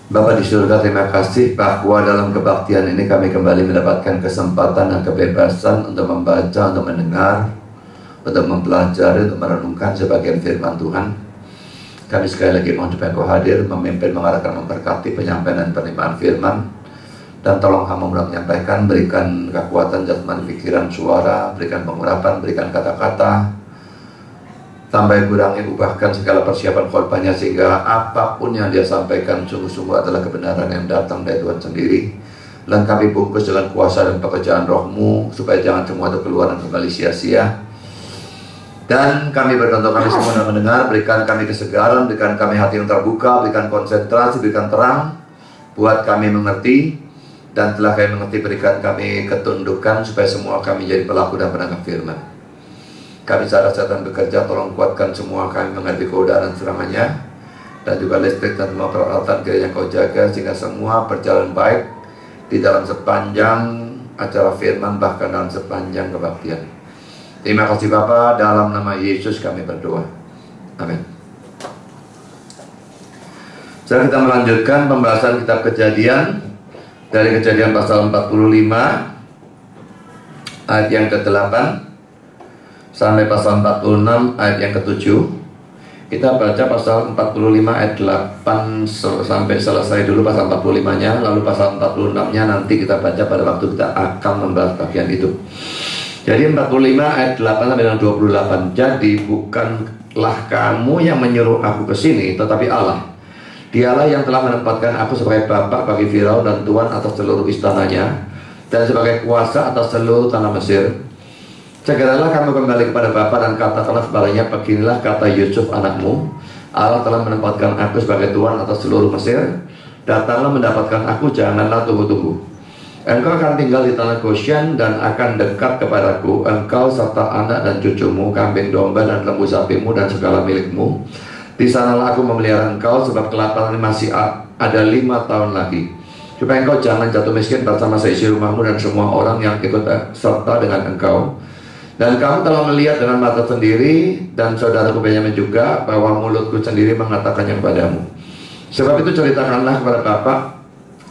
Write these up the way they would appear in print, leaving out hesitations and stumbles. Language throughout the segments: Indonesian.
Bapa di surga, terima kasih bahwa dalam kebaktian ini kami kembali mendapatkan kesempatan dan kebebasan untuk membaca, untuk mendengar, untuk mempelajari, untuk merenungkan sebagian firman Tuhan. Kami sekali lagi mohon supaya Engkau hadir, memimpin, mengarahkan, memberkati penyampaian dan penerimaan firman. Dan tolong hamba mudah menyampaikan, berikan kekuatan jasmani, pikiran, suara, berikan pengurapan, berikan kata-kata, tambah kurangi, ubahkan segala persiapan khotbahnya sehingga apapun yang dia sampaikan sungguh-sungguh adalah kebenaran yang datang dari Tuhan sendiri. Lengkapi bungkus dengan kuasa dan pekerjaan Roh-Mu supaya jangan semua itu keluar dan kembali sia-sia. Dan kami berdoa kami semua dan mendengar, berikan kami kesegaran, berikan kami hati yang terbuka, berikan konsentrasi, berikan terang, buat kami mengerti. Dan telah kami mengerti, berikan kami ketundukan supaya semua kami jadi pelaku dan penangkap firman. Kami sadar setan bekerja, tolong kuatkan semua kami menghadapi godaan serangannya. Dan juga listrik dan semua peralatan gereja yang Kau jaga sehingga semua berjalan baik di dalam sepanjang acara firman, bahkan dalam sepanjang kebaktian. Terima kasih Bapa, dalam nama Yesus kami berdoa. Amin. Sekarang kita melanjutkan pembahasan kitab Kejadian dari Kejadian pasal 45 ayat yang ke-8 sampai pasal 46 ayat yang ke-7. Kita baca pasal 45 ayat 8 sampai selesai dulu pasal 45-nya, lalu pasal 46-nya nanti kita baca pada waktu kita akan membahas bagian itu. Jadi 45 ayat 8 sampai dengan 28. Jadi bukanlah kamu yang menyuruh aku ke sini, tetapi Allah. Dialah yang telah menempatkan aku sebagai bapak bagi Firaun dan tuan atas seluruh istananya, dan sebagai kuasa atas seluruh tanah Mesir. Segeralah kamu kembali kepada Bapa dan katakanlah kepadanya, beginilah kata Yusuf anakmu, Allah telah menempatkan aku sebagai tuan atas seluruh Mesir. Datanglah mendapatkan aku, janganlah tunggu-tunggu. Engkau akan tinggal di tanah Goshen dan akan dekat kepadaku, engkau serta anak dan cucumu, kambing domba dan lembu sapimu dan segala milikmu. Di sanalah aku memelihara engkau, sebab kelaparan masih ada 5 tahun lagi, supaya engkau jangan jatuh miskin bersama seisi rumahmu dan semua orang yang ikut serta dengan engkau. Dan kamu telah melihat dengan mata sendiri, dan saudaraku Benyamin juga, bahwa mulutku sendiri mengatakannya kepadamu. Sebab itu ceritakanlah kepada Bapak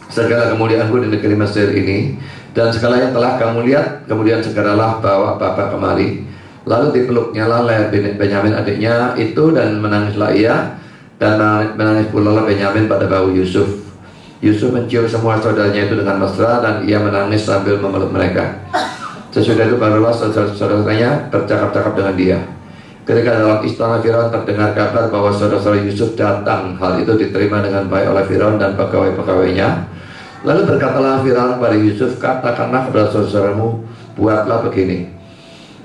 segala kemuliaanku di negeri Mesir ini, dan segala yang telah kamu lihat. Kemudian segeralah bawa Bapak kemari. Lalu dipeluknya lah leher Benyamin adiknya itu, dan menangislah ia, dan menangis pula lah Benyamin pada bahu Yusuf. Yusuf mencium semua saudaranya itu dengan mesra, dan ia menangis sambil memeluk mereka. Sesudah itu barulah saudara-saudaranya bercakap-cakap dengan dia. Ketika dalam istana Firaun terdengar kabar bahwa saudara-saudara Yusuf datang, hal itu diterima dengan baik oleh Firaun dan pegawai-pegawainya. Lalu berkatalah Firaun kepada Yusuf, katakanlah kepada saudara-saudaramu, buatlah begini.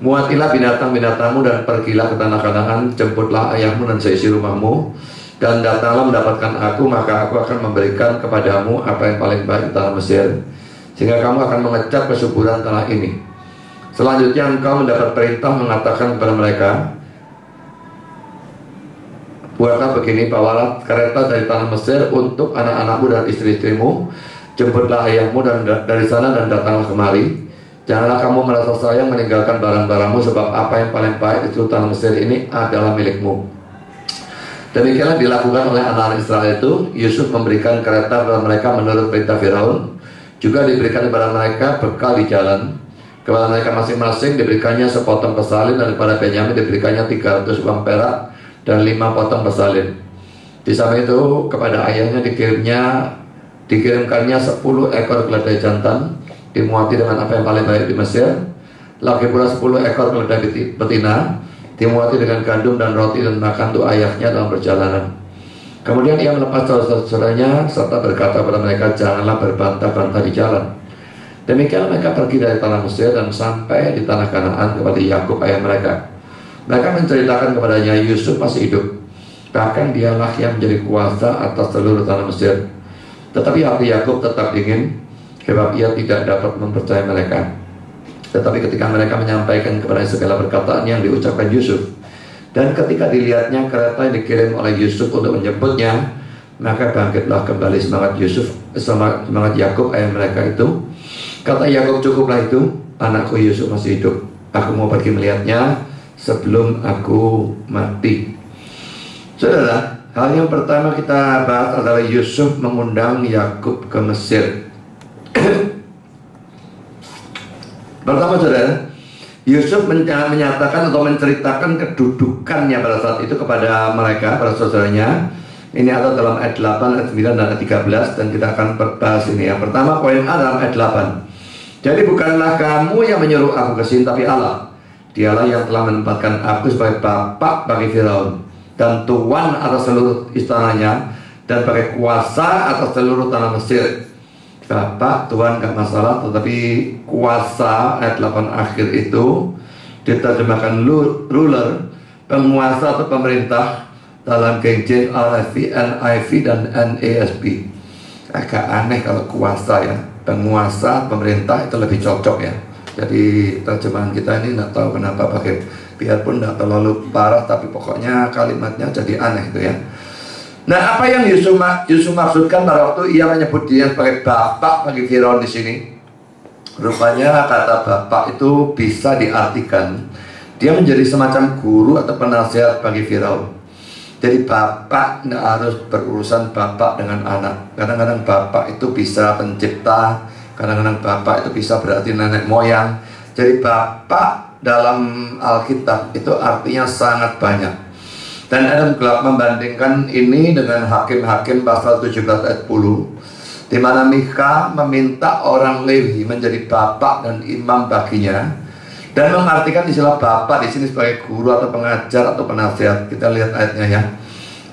Muatilah binatang-binatangmu dan pergilah ke tanah Kanaan, jemputlah ayahmu dan seisi rumahmu, dan datanglah mendapatkan aku, maka aku akan memberikan kepadamu apa yang paling baik di tanah Mesir, sehingga kamu akan mengecap kesuburan tanah ini. Selanjutnya engkau mendapat perintah mengatakan kepada mereka, buatlah begini, bawalah kereta dari tanah Mesir untuk anak-anakmu dan istri-istrimu, jemputlah ayahmu dan dari sana dan datanglah kemari. Janganlah kamu merasa sayang meninggalkan barang-barangmu, sebab apa yang paling baik di seluruh tanah Mesir ini adalah milikmu. Demikianlah dilakukan oleh anak-anak Israel itu. Yusuf memberikan kereta kepada mereka menurut perintah Firaun. Juga diberikan kepada mereka bekal di jalan. Kepada mereka masing-masing diberikannya sepotong pesalin, dan kepada Benyamin diberikannya 300 uang perak dan 5 potong pesalin. Di samping itu kepada ayahnya dikirimkannya 10 ekor keledai jantan, dimuati dengan apa yang paling baik di Mesir. Lagi pula 10 ekor keledai betina, dimuati dengan gandum dan roti dan makan untuk ayahnya dalam perjalanan. Kemudian ia melepas saudara-saudaranya serta berkata kepada mereka, janganlah berbantah-bantah di jalan. Demikian mereka pergi dari tanah Mesir dan sampai di tanah Kanaan kepada Yakub ayah mereka. Mereka menceritakan kepadanya Yusuf masih hidup, bahkan dialah yang menjadi kuasa atas seluruh tanah Mesir. Tetapi hati Yakub tetap dingin, sebab ia tidak dapat mempercayai mereka. Tetapi ketika mereka menyampaikan kepada segala perkataan yang diucapkan Yusuf, dan ketika dilihatnya kereta yang dikirim oleh Yusuf untuk menjemputnya, maka bangkitlah kembali semangat Yakub ayah mereka itu. Kata Yakub, cukuplah itu, anakku Yusuf masih hidup. Aku mau pergi melihatnya sebelum aku mati. Saudara, hal yang pertama kita bahas adalah Yusuf mengundang Yakub ke Mesir. Pertama saudara, Yusuf menyatakan atau menceritakan kedudukannya pada saat itu kepada mereka, para saudaranya. Ini ada dalam ayat 8, ayat 9, dan ayat 13. Dan kita akan bahas ini. Yang pertama, poin A dalam ayat 8. Jadi bukanlah kamu yang menyuruh aku ke sini, tapi Allah. Dialah yang telah menempatkan aku sebagai bapak bagi Firaun, dan tuan atas seluruh istananya, dan sebagai kuasa atas seluruh tanah Mesir. Bapak, tuan gak masalah, tetapi kuasa ayat 8 akhir itu diterjemahkan ruler, penguasa atau pemerintah dalam King James, RSV, NIV, dan NASB. Agak aneh kalau kuasa ya, penguasa, pemerintah itu lebih cocok ya. Jadi terjemahan kita ini nggak tahu kenapa pakai, biarpun nggak terlalu parah, tapi pokoknya kalimatnya jadi aneh itu ya. Nah, apa yang Yusuf maksudkan pada waktu ia menyebut dia sebagai bapak bagi Firaun di sini? Rupanya kata bapak itu bisa diartikan dia menjadi semacam guru atau penasihat bagi Firaun. Jadi bapak tidak harus berurusan bapak dengan anak. Kadang-kadang bapak itu bisa pencipta, kadang-kadang bapak itu bisa berarti nenek moyang. Jadi bapak dalam Alkitab itu artinya sangat banyak. Dan Adam gelap membandingkan ini dengan Hakim-Hakim pasal 17 ayat 10, di mana Mika meminta orang Lewi menjadi bapak dan imam baginya, dan mengartikan istilah bapak di sini sebagai guru atau pengajar atau penasihat. Kita lihat ayatnya ya.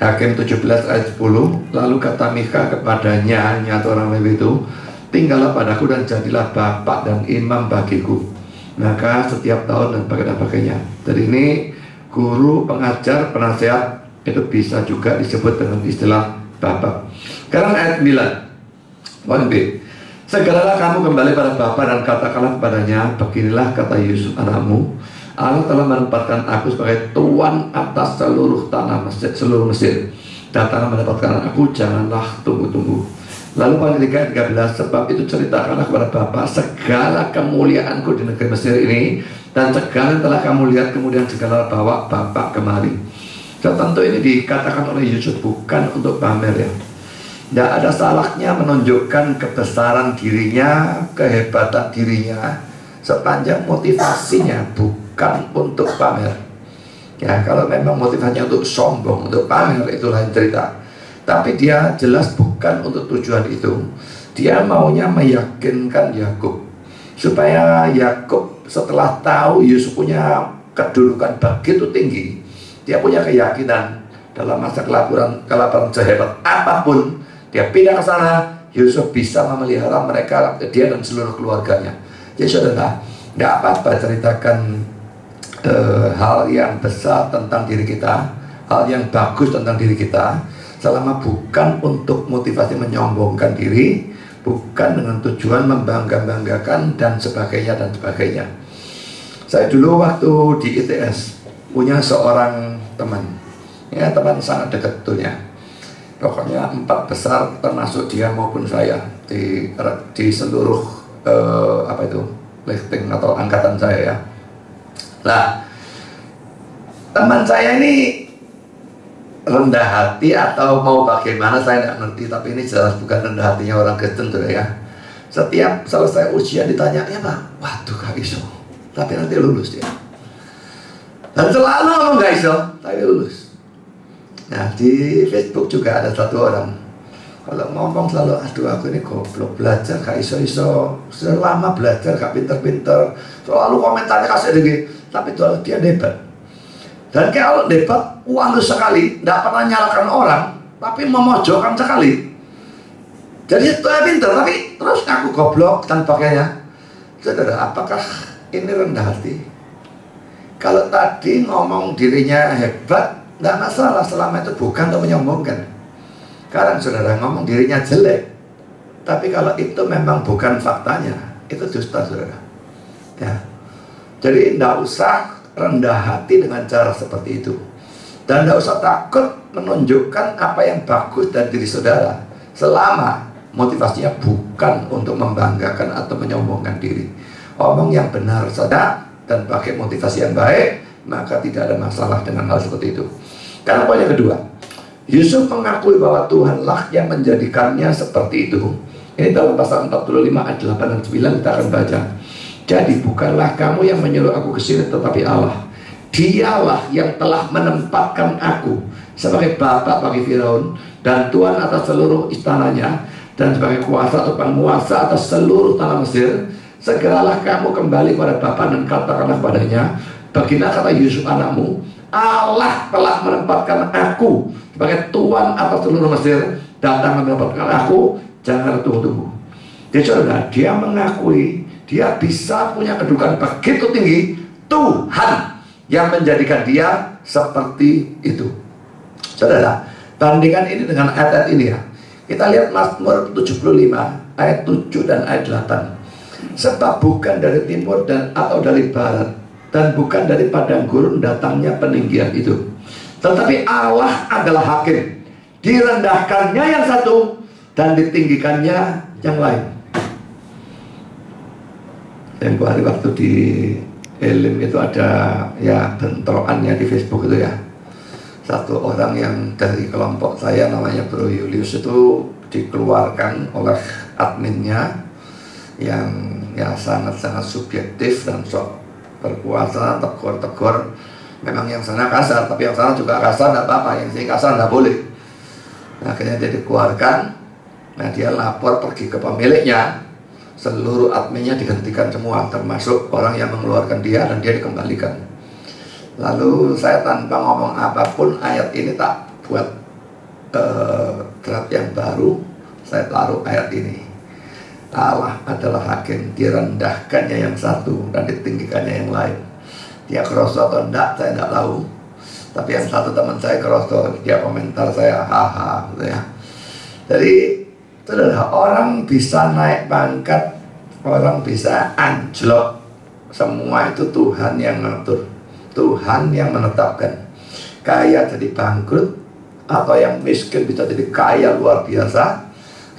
Hakim 17 ayat 10. Lalu kata Mika kepadanya, nyata orang Lewi itu, tinggallah padaku dan jadilah bapak dan imam bagiku. Maka setiap tahun dan sebagainya. Jadi ini guru, pengajar, penasihat itu bisa juga disebut dengan istilah bapak. Sekarang ayat 9. Poin B. Segeralah kamu kembali pada bapak dan katakanlah kepadanya, beginilah kata Yusuf anakmu, Allah telah menempatkan aku sebagai tuan atas seluruh tanah Mesir, seluruh Mesir. Datanglah mendapatkan aku, janganlah tunggu-tunggu. Lalu poin ketiga ayat 13, sebab itu ceritakanlah kepada bapak segala kemuliaanku di negeri Mesir ini, dan segala yang telah kamu lihat, kemudian segala bawa bapak kemari. So, tentu ini dikatakan oleh Yusuf bukan untuk pamer ya. Tidak ada salahnya menunjukkan kebesaran dirinya, kehebatan dirinya, sepanjang motivasinya bukan untuk pamer. Ya, kalau memang motivasinya untuk sombong, untuk pamer, itu lain cerita. Tapi dia jelas bukan untuk tujuan itu. Dia maunya meyakinkan Yakub, supaya Yakub setelah tahu Yusuf punya kedudukan begitu tinggi, dia punya keyakinan dalam masa kelaparan sehebat apapun, dia pindah ke sana, Yusuf bisa memelihara mereka, dia dan seluruh keluarganya. Jadi saudara, tidak apa-apa ceritakan hal yang besar tentang diri kita, hal yang bagus tentang diri kita, selama bukan untuk motivasi menyombongkan diri, bukan dengan tujuan membangga-banggakan dan sebagainya dan sebagainya. Saya dulu waktu di ITS punya seorang teman, ya teman sangat dekat tentunya. Pokoknya 4 besar termasuk dia maupun saya di seluruh apa itu listing atau angkatan saya ya. Nah, teman saya ini rendah hati atau mau bagaimana saya tidak ngerti, tapi ini jelas bukan rendah hatinya orang Kristen tuh ya. Setiap selesai ujian ditanya, ya Pak, waduh gak iso, tapi nanti lulus dia. Dan selalu ngomong gak iso, tapi lulus. Nah di Facebook juga ada satu orang, kalau ngomong selalu, aduh aku ini goblok, belajar gak iso-iso, selama belajar gak pinter-pinter, selalu komentarnya kasih lagi, tapi itu dia debat. Dan kalau debat halus sekali, tidak pernah nyalakan orang, tapi memojokkan sekali. Jadi itu pinter, tapi terus aku goblok dan sebagainya. Saudara, apakah ini rendah hati? Kalau tadi ngomong dirinya hebat, tidak masalah selama itu bukan untuk menyombongkan. Sekarang saudara ngomong dirinya jelek, tapi kalau itu memang bukan faktanya, itu dusta saudara. Ya. Jadi tidak usah rendah hati dengan cara seperti itu. Dan tidak usah takut menunjukkan apa yang bagus dari diri saudara, selama motivasinya bukan untuk membanggakan atau menyombongkan diri. Omong yang benar saja dan pakai motivasi yang baik, maka tidak ada masalah dengan hal seperti itu. Karena poin yang kedua, Yusuf mengakui bahwa Tuhanlah yang menjadikannya seperti itu. Ini dalam pasal 45 ayat 8 dan 9 kita akan baca. Jadi bukanlah kamu yang menyuruh aku ke sini, tetapi Allah. Dialah yang telah menempatkan aku sebagai bapa bagi Firaun dan tuan atas seluruh istananya, dan sebagai kuasa atau penguasa atas seluruh tanah Mesir. Segeralah kamu kembali kepada bapa dan katakanlah padanya, beginilah kata Yusuf anakmu, Allah telah menempatkan aku sebagai tuan atas seluruh Mesir. Datang menempatkan aku, jangan tunggu-tunggu. Jadi saudara, dia mengakui dia bisa punya kedudukan begitu tinggi. Tuhan yang menjadikan dia seperti itu. Saudara, bandingkan ini dengan ayat ini ya. Kita lihat Mazmur 75 ayat 7 dan ayat 8. Sebab bukan dari timur dan atau dari barat, dan bukan dari padang gurun datangnya peninggian itu, tetapi Allah adalah hakim. Direndahkannya yang satu dan ditinggikannya yang lain. Tempo hari waktu di Elim itu ada ya bentrokannya di Facebook itu ya. Satu orang yang dari kelompok saya namanya Bro Julius itu dikeluarkan oleh adminnya yang ya sangat-sangat subjektif dan sok berkuasa, tegur-tegur. Memang yang sana kasar, tapi yang sana juga kasar, tidak apa-apa. Yang sini kasar tidak boleh. Nah, akhirnya dia dikeluarkan. Nah, dia lapor pergi ke pemiliknya. Seluruh adminnya dihentikan semua, termasuk orang yang mengeluarkan dia, dan dia dikembalikan. Lalu saya tanpa ngomong apapun, ayat ini tak buat draft yang baru. Saya taruh ayat ini. Allah adalah hakim, direndahkannya yang satu dan ditinggikannya yang lain. Dia kerosot atau enggak, saya enggak tahu. Tapi yang satu teman saya kerosot, dia komentar saya haha gitu ya. Jadi saudara, orang bisa naik pangkat, orang bisa anjlok, semua itu Tuhan yang ngatur, Tuhan yang menetapkan. Kaya jadi bangkrut, atau yang miskin bisa jadi kaya luar biasa.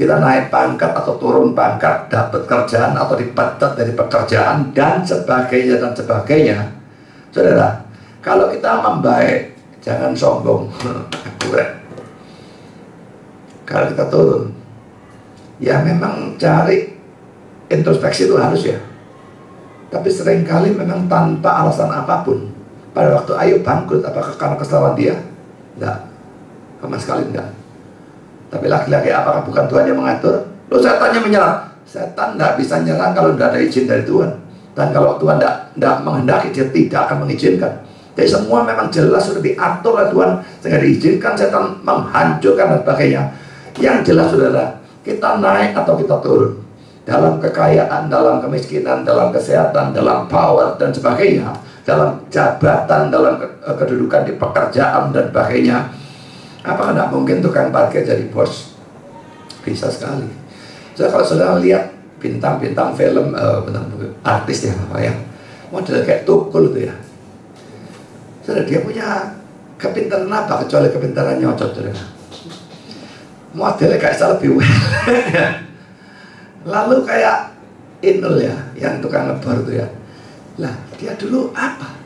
Kita naik pangkat atau turun pangkat, dapat kerjaan atau dipecat dari pekerjaan, dan sebagainya dan sebagainya. Saudara, kalau kita membaik, jangan sombong. Kalau kita turun, ya memang cari introspeksi itu harus ya. Tapi seringkali memang tanpa alasan apapun. Pada waktu Ayub bangkrut, apakah karena kesalahan dia? Enggak, sama sekali enggak. Tapi laki-laki apakah bukan Tuhan yang mengatur? Loh, setannya menyerang. Setan tidak bisa nyerang kalau tidak ada izin dari Tuhan. Dan kalau Tuhan tidak menghendaki, dia tidak akan mengizinkan. Jadi semua memang jelas sudah diatur oleh Tuhan, sehingga diizinkan setan menghancurkan dan sebagainya. Yang jelas saudara, kita naik atau kita turun, dalam kekayaan, dalam kemiskinan, dalam kesehatan, dalam power dan sebagainya, dalam jabatan, dalam kedudukan di pekerjaan dan sebagainya. Apakah tidak mungkin tukang parkir jadi bos? Bisa sekali. So, kalau saudara lihat bintang-bintang film, artis ya, apa ya, model kayak Tukul itu ya, saudara, dia punya kepintaran apa kecuali kepintaran nyocot, saudara. Modelnya kayak lebih lalu kayak Inul ya, yang tukang ngebor itu ya. Lah, dia dulu apa?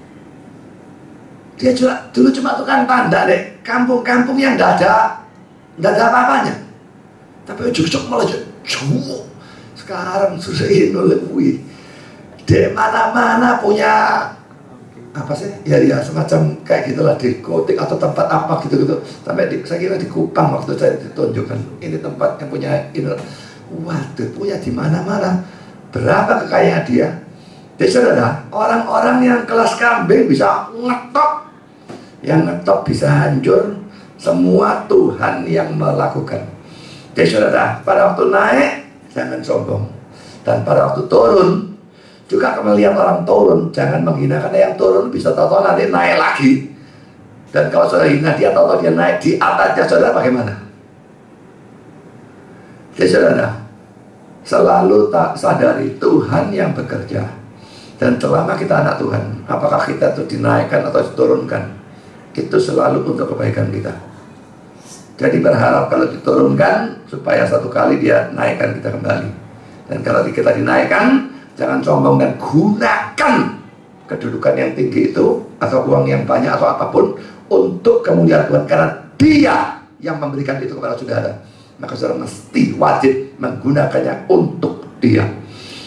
Dia juga dulu cuma tukang tanda deh, kampung-kampung yang tidak ada apa-apanya. Tapi ujung-ujung malah jauh. Sekarang sudah Inul lebih di mana-mana punya apa sih? Ya semacam kayak gitulah, di Kotik atau tempat apa gitu-gitu. Sampai saya kira di Kupang waktu saya ditunjukkan, ini tempat yang punya Inul. Waduh, punya di mana-mana. Berapa kekayaan dia? Jadi saudara, orang-orang yang kelas kambing bisa ngetop, yang ngetop bisa hancur. Semua Tuhan yang melakukan. Jadi saudara, pada waktu naik jangan sombong, dan pada waktu turun juga kalau melihat orang turun jangan menghina, karena yang turun bisa tahu-tahu nanti naik lagi. Dan kalau saudara hina dia, tahu-tahu dia naik di atasnya, saudara bagaimana? Jadi saudara, selalu tak sadari Tuhan yang bekerja. Dan selama kita anak Tuhan, apakah kita itu dinaikkan atau diturunkan, itu selalu untuk kebaikan kita. Jadi berharap kalau diturunkan, supaya satu kali dia naikkan kita kembali. Dan kalau kita dinaikkan, jangan sombong dan gunakan kedudukan yang tinggi itu, atau uang yang banyak atau apapun, untuk kemuliaan Tuhan. Karena Dia yang memberikan itu kepada saudara, maka saudara mesti wajib menggunakannya untuk Dia.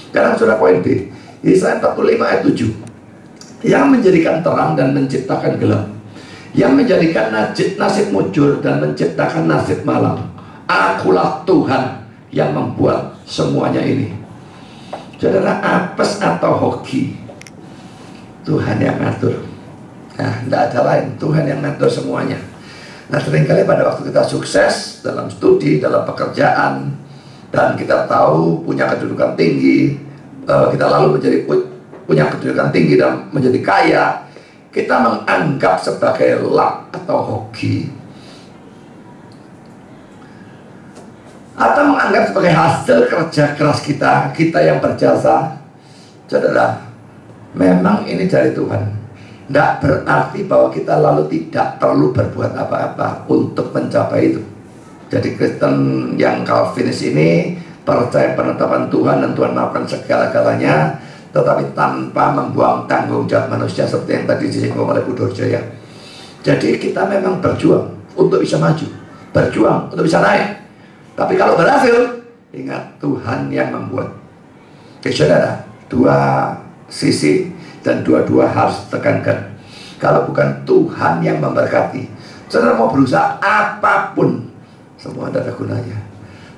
Karena saudara poin B, Yesaya 45 ayat 7, yang menjadikan terang dan menciptakan gelap, yang menjadikan nasib mujur dan menciptakan nasib malam. Akulah Tuhan yang membuat semuanya ini. Saudara, apes atau hoki, Tuhan yang ngatur. Nah, tidak ada lain, Tuhan yang ngatur semuanya. Nah, seringkali pada waktu kita sukses dalam studi, dalam pekerjaan, dan kita tahu punya kedudukan tinggi, kita lalu punya kedudukan tinggi dan menjadi kaya, kita menganggap sebagai luck atau hoki, atau menganggap sebagai hasil kerja keras kita yang berjasa. Saudara, memang ini dari Tuhan. Tidak berarti bahwa kita lalu tidak perlu berbuat apa-apa untuk mencapai itu. Jadi Kristen yang Calvinis ini percaya penetapan Tuhan dan Tuhan melakukan segala-galanya, tetapi tanpa membuang tanggung jawab manusia seperti yang tadi disinggung oleh Bu Dorjo ya. Jadi kita memang berjuang untuk bisa maju, berjuang untuk bisa naik. Tapi kalau berhasil, ingat Tuhan yang membuat. Oke saudara, dua sisi dan dua-dua harus tekankan. Kalau bukan Tuhan yang memberkati, saudara mau berusaha apapun, semua tidak ada gunanya.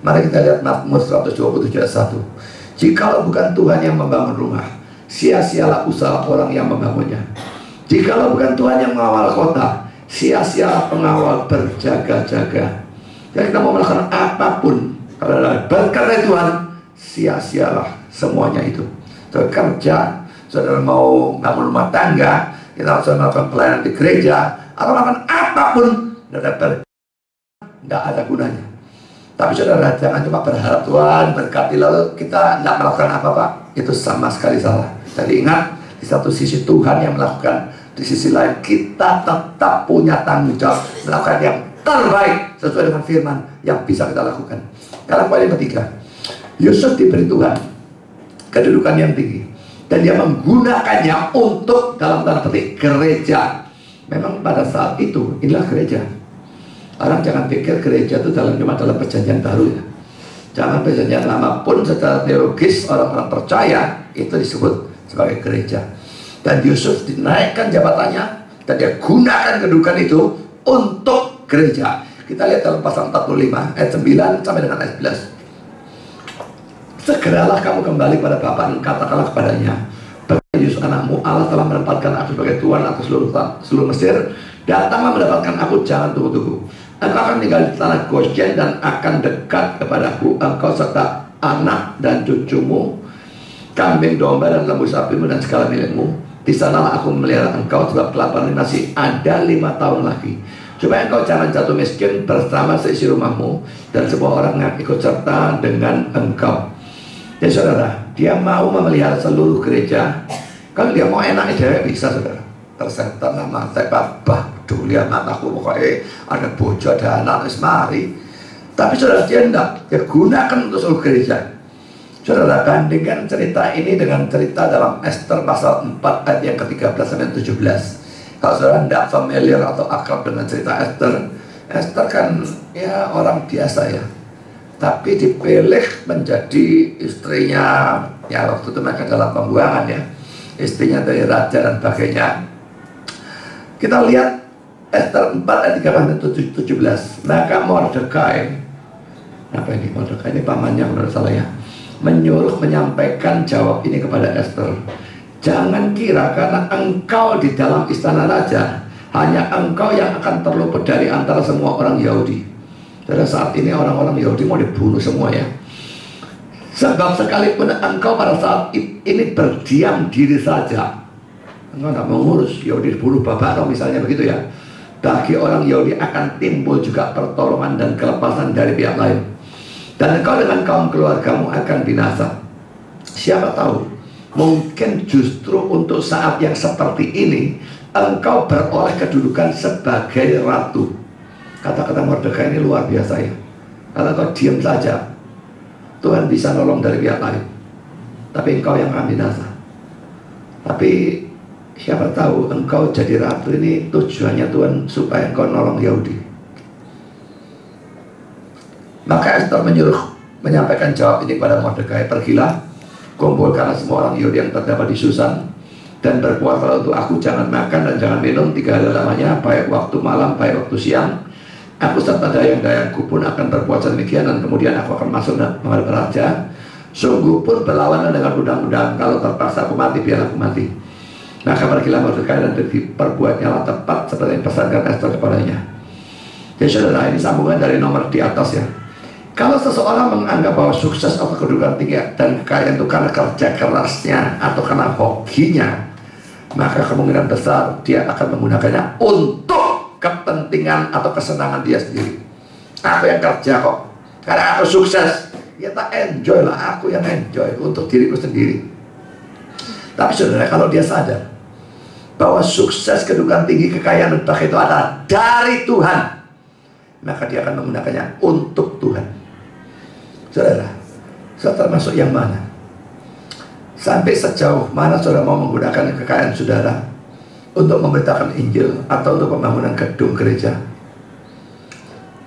Mari kita lihat Mazmur 127 ayat 1. Jikalau bukan Tuhan yang membangun rumah, sia-sialah usaha orang yang membangunnya. Jikalau bukan Tuhan yang mengawal kota, sia-sialah pengawal berjaga-jaga. Jadi kita mau melakukan apapun, kalau berkat dari Tuhan, sia-sialah semuanya itu. Kerja, saudara mau bangun rumah tangga, kita harus melakukan pelayanan di gereja, atau melakukan apapun, tidak ada gunanya. Tapi saudara, jangan cuma berharap Tuhan berkati lalu kita tidak melakukan apa-apa. Itu sama sekali salah. Jadi ingat, di satu sisi Tuhan yang melakukan, di sisi lain kita tetap punya tanggung jawab melakukan yang terbaik sesuai dengan firman yang bisa kita lakukan. Sekarang poin yang ketiga, Yusuf diberi Tuhan kedudukan yang tinggi, dan dia menggunakannya untuk dalam tanda petik gereja. Memang pada saat itu inilah gereja. Orang jangan pikir gereja itu cuma dalam perjanjian baru ya. Jangan perjanjian lama pun secara teologis orang-orang percaya itu disebut sebagai gereja. Dan Yusuf dinaikkan jabatannya dan dia gunakan kedudukan itu untuk gereja. Kita lihat dalam pasal 45 ayat 9 sampai dengan ayat 11. Segeralah kamu kembali pada Bapa dan katakanlah kepadanya, Yusuf anakmu, Allah telah menempatkan aku sebagai Tuhan atas seluruh Mesir. Datanglah mendapatkan aku, jangan tunggu-tunggu. Engkau akan tinggal di tanah Goshen dan akan dekat kepadaku, engkau serta anak dan cucumu, kambing, domba dan lembu sapimu dan segala milikmu. Di sanalah aku memelihara engkau, sebab kelaparan masih ada 5 tahun lagi, supaya engkau jangan jatuh miskin bersama seisi rumahmu dan sebuah orang yang ikut serta dengan engkau. Ya saudara, dia mau memelihara seluruh gereja. Kalau dia mau enaknya dia bisa saudara. Terserta nama saya babah dulu lihat anakku pokoknya ada bojo ada anak mari. Tapi saudara dia enggak, dia gunakan untuk seluruh gereja. Saudara bandingkan cerita ini dengan cerita dalam Esther pasal 4 ayat yang ke-13 sampai 17. Kalau saudara tidak familiar atau akrab dengan cerita Esther, Esther kan ya orang biasa ya, tapi dipilih menjadi istrinya, ya waktu itu mereka dalam pembuangan ya, istrinya dari raja dan sebagainya. Kita lihat Esther 4 ayat 13-17. Maka Mordekai, apa ini Mordekai ini pamannya menurut saya ya, menyuruh menyampaikan jawab ini kepada Esther. Jangan kira karena engkau di dalam istana raja, hanya engkau yang akan terluput dari antara semua orang Yahudi. Pada saat ini orang-orang Yahudi mau dibunuh semua ya. Sebab sekalipun engkau pada saat ini berdiam diri saja, engkau tidak mengurus Yahudi dibunuh bapak atau misalnya begitu ya, bagi orang Yahudi akan timbul juga pertolongan dan kelepasan dari pihak lain, dan engkau dengan kaum keluargamu akan binasa. Siapa tahu, mungkin justru untuk saat yang seperti ini engkau beroleh kedudukan sebagai ratu. Kata-kata Mordekai ini luar biasa ya. Kalau kau diam saja, Tuhan bisa nolong dari pihak lain, tapi engkau yang akan binasa. Tapi siapa tahu engkau jadi ratu ini tujuannya Tuhan supaya engkau nolong Yahudi. Maka Esther menyampaikan jawab ini kepada Mordekai, pergilah, kumpulkanlah semua orang Yahudi yang terdapat di Susan, dan berpuasalah untuk aku, jangan makan dan jangan minum 3 hari lamanya, baik waktu malam, baik waktu siang. Aku serta dayang-dayangku pun akan berpuasa demikian, dan kemudian aku akan masuk menghadap raja. Sungguh pun berlawanan dengan undang-undang, kalau terpaksa aku mati, biarlah aku mati. Maka pergilah Mordekai dan diperbuatnya tepat seperti yang pesankan Esther kepadanya. Jadi saudara, ini sambungan dari nomor di atas ya. Kalau seseorang menganggap bahwa sukses atau kedudukan tinggi dan kekayaan itu karena kerja kerasnya atau karena hokinya, maka kemungkinan besar dia akan menggunakannya untuk kepentingan atau kesenangan dia sendiri. Aku yang kerja kok, karena aku sukses, ya tak enjoy lah, aku yang enjoy untuk diriku sendiri. Tapi saudara, kalau dia sadar bahwa sukses, kedudukan tinggi, kekayaan dan bahagia itu adalah dari Tuhan, maka dia akan menggunakannya untuk Tuhan. Saudara, saudara termasuk yang mana? Sampai sejauh mana saudara mau menggunakan kekayaan saudara untuk memberitakan Injil atau untuk pembangunan gedung gereja?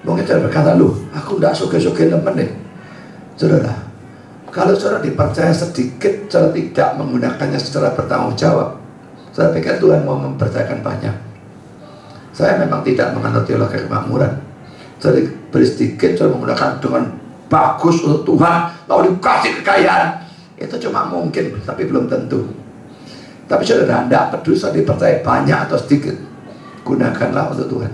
Mungkin saudara berkata, loh, aku tidak suka-suka teman deh. Saudara, kalau saudara dipercaya sedikit, saudara tidak menggunakannya secara bertanggung jawab, saudara pikir Tuhan mau mempercayakan banyak. Saya memang tidak menganut teologi kemakmuran. Saudara beri sedikit, saudara menggunakan dengan bagus untuk Tuhan, lalu dikasih kekayaan. Itu cuma mungkin, tapi belum tentu. Tapi saudara, tidak peduli saudara dipercaya banyak atau sedikit, gunakanlah untuk Tuhan.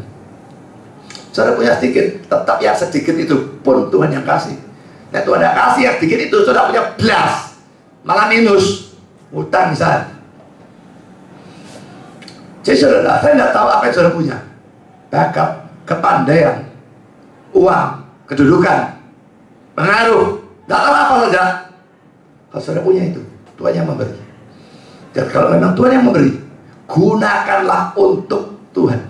Saudara punya sedikit, tetap yang sedikit itu pun Tuhan yang kasih. Nah, Tuhan yang kasih yang sedikit itu, saudara punya belas, malah minus, utang misalnya. Jadi saudara, saya tidak tahu apa yang saudara punya. Bakat, kepandaian, uang, kedudukan, pengaruh, tidak tahu apa saja. Kalau saudara punya itu, Tuhan yang memberi. Dan kalau memang Tuhan yang memberi, gunakanlah untuk Tuhan.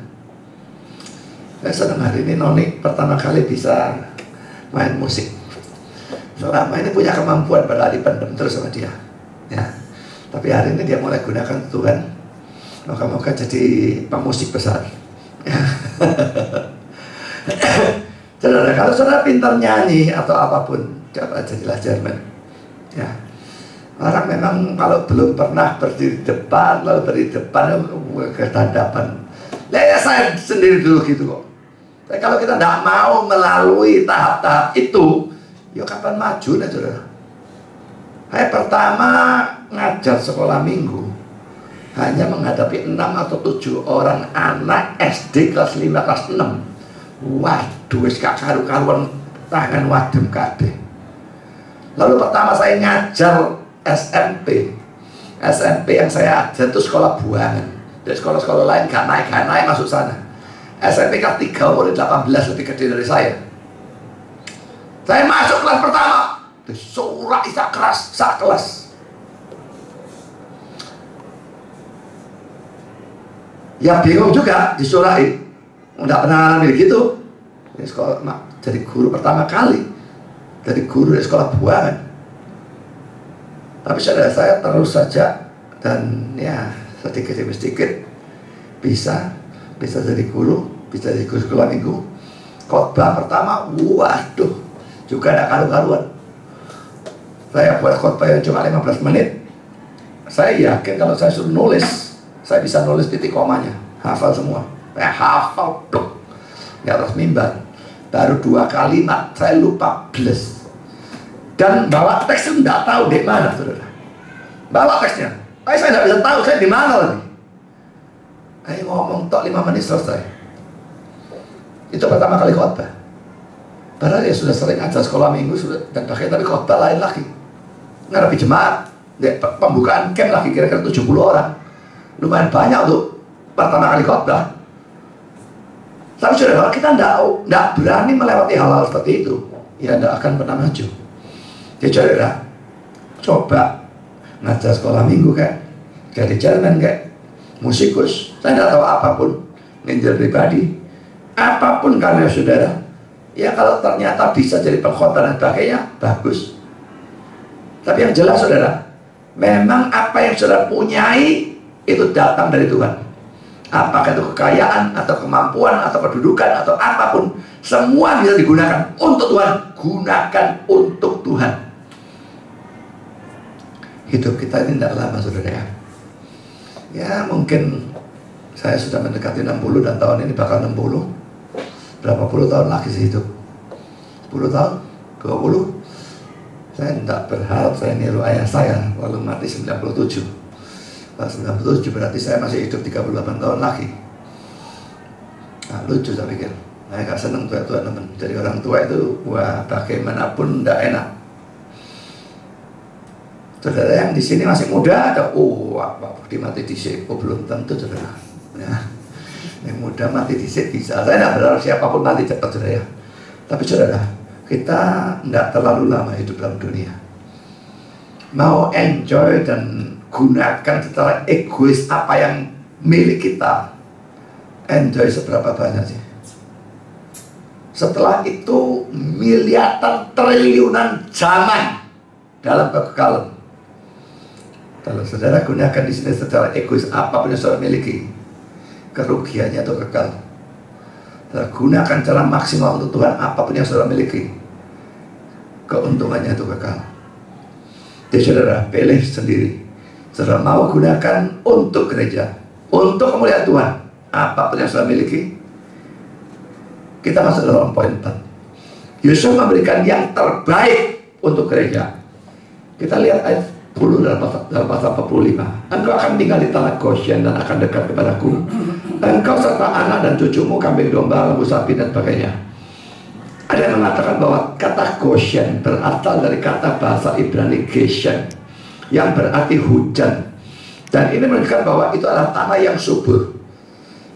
Saya senang hari ini Noni pertama kali bisa main musik. Selama ini punya kemampuan, padahal dipendam terus sama dia. Ya. Tapi hari ini dia mulai gunakan Tuhan. Moga-moga jadi pemusik besar. Saudara, kalau saudara pintar nyanyi atau apapun, coba jadilah Jerman. Ya. Orang memang kalau belum pernah berdiri depan, lalu berdiri depan ke hadapan. Ya saya sendiri dulu gitu kok. Tapi kalau kita tidak mau melalui tahap-tahap itu, ya kapan maju nih saudara? Saya pertama ngajar sekolah minggu hanya menghadapi 6 atau 7 orang anak SD kelas 5, kelas 6. Waduh, gak karu-karuan, tangan wadem kabeh. Lalu pertama saya ngajar SMP yang saya ajar itu sekolah buangan. Dari sekolah-sekolah lain gak naik masuk sana. SMP kelas 3 umur 18, lebih gede dari saya. Saya masuk kelas pertama, disurak isak keras, sak kelas. Ya bingung juga disurai, nggak pernah alami gitu. Ini sekolah, jadi guru pertama kali, jadi guru di sekolah buangan. Tapi saudara, saya terus saja dan ya sedikit demi sedikit bisa jadi guru, bisa jadi guru sekolah minggu. Khotbah pertama, waduh, juga ada karu-karuan. Saya buat khotbah yang cuma 15 menit. Saya yakin kalau saya suruh nulis, saya bisa nulis titik komanya, hafal semua. Saya hafal di atas mimbar. Baru 2 kalimat saya lupa bles. Dan bawa teks itu tidak tahu di mana, saudara. Bawa teksnya, tapi saya tidak bisa tahu saya di mana lagi. Ayo ngomong tok 5 menit selesai. Itu pertama kali khotbah. Padahal ya sudah sering ajar sekolah minggu sudah dan pakai, tapi khotbah lain lagi. Ngarepi jemaat, pembukaan camp lagi kira-kira 70 orang. Lumayan banyak untuk pertama kali khotbah. Tapi saudara, kalau kita tidak berani melewati hal-hal seperti itu, ya tidak akan pernah maju. Jadi saudara, coba ngajar sekolah minggu kayak jadi Jerman kayak musikus. Saya tidak tahu apapun, nginjil pribadi, apapun karena saudara. Ya kalau ternyata bisa jadi pengkhotbah dan sebagainya, bagus. Tapi yang jelas saudara, memang apa yang saudara punyai itu datang dari Tuhan. Apakah itu kekayaan, atau kemampuan, atau kedudukan, atau apapun, semua bisa digunakan untuk Tuhan. Gunakan untuk Tuhan. Hidup kita ini tidak lama, saudara ya. Ya mungkin saya sudah mendekati 60 dan tahun ini bakal 60. Berapa puluh tahun lagi sih hidup? 10 tahun? 20? Saya tidak berharap saya niru ayah saya lalu mati 97. Pas 97 berarti saya masih hidup 38 tahun lagi. Nah, lucu saya pikir. Saya gak senang tua-tua teman. Jadi orang tua itu, wah bagaimanapun tidak enak. Saudara yang di sini masih muda ada, Pak Budi mati disik. Belum tentu, saudara. Ya. Yang muda mati disik bisa. Saya tidak berharap siapapun mati cepat, saudara ya. Tapi saudara, kita tidak terlalu lama hidup dalam dunia. Mau enjoy dan gunakan secara egois apa yang milik kita. Enjoy seberapa banyak sih? Setelah itu miliaran triliunan zaman dalam kekekalan. Kalau saudara gunakan di sini secara egois apapun yang saudara miliki, kerugiannya itu kekal. Saudara gunakan cara maksimal untuk Tuhan apapun yang saudara miliki, keuntungannya itu kekal. Jadi saudara pilih sendiri. Saudara mau gunakan untuk gereja, untuk kemuliaan Tuhan, apapun yang saudara miliki. Kita masuk dalam poin 4. Yusuf memberikan yang terbaik untuk gereja. Kita lihat ayat 10 dalam pasal 45. Engkau akan tinggal di tanah Goshen dan akan dekat kepadaku. Engkau serta anak dan cucumu, kambing domba, lembu sapi dan sebagainya. Ada yang mengatakan bahwa kata Goshen berasal dari kata bahasa Ibrani Geshen, yang berarti hujan. Dan ini menunjukkan bahwa itu adalah tanah yang subur.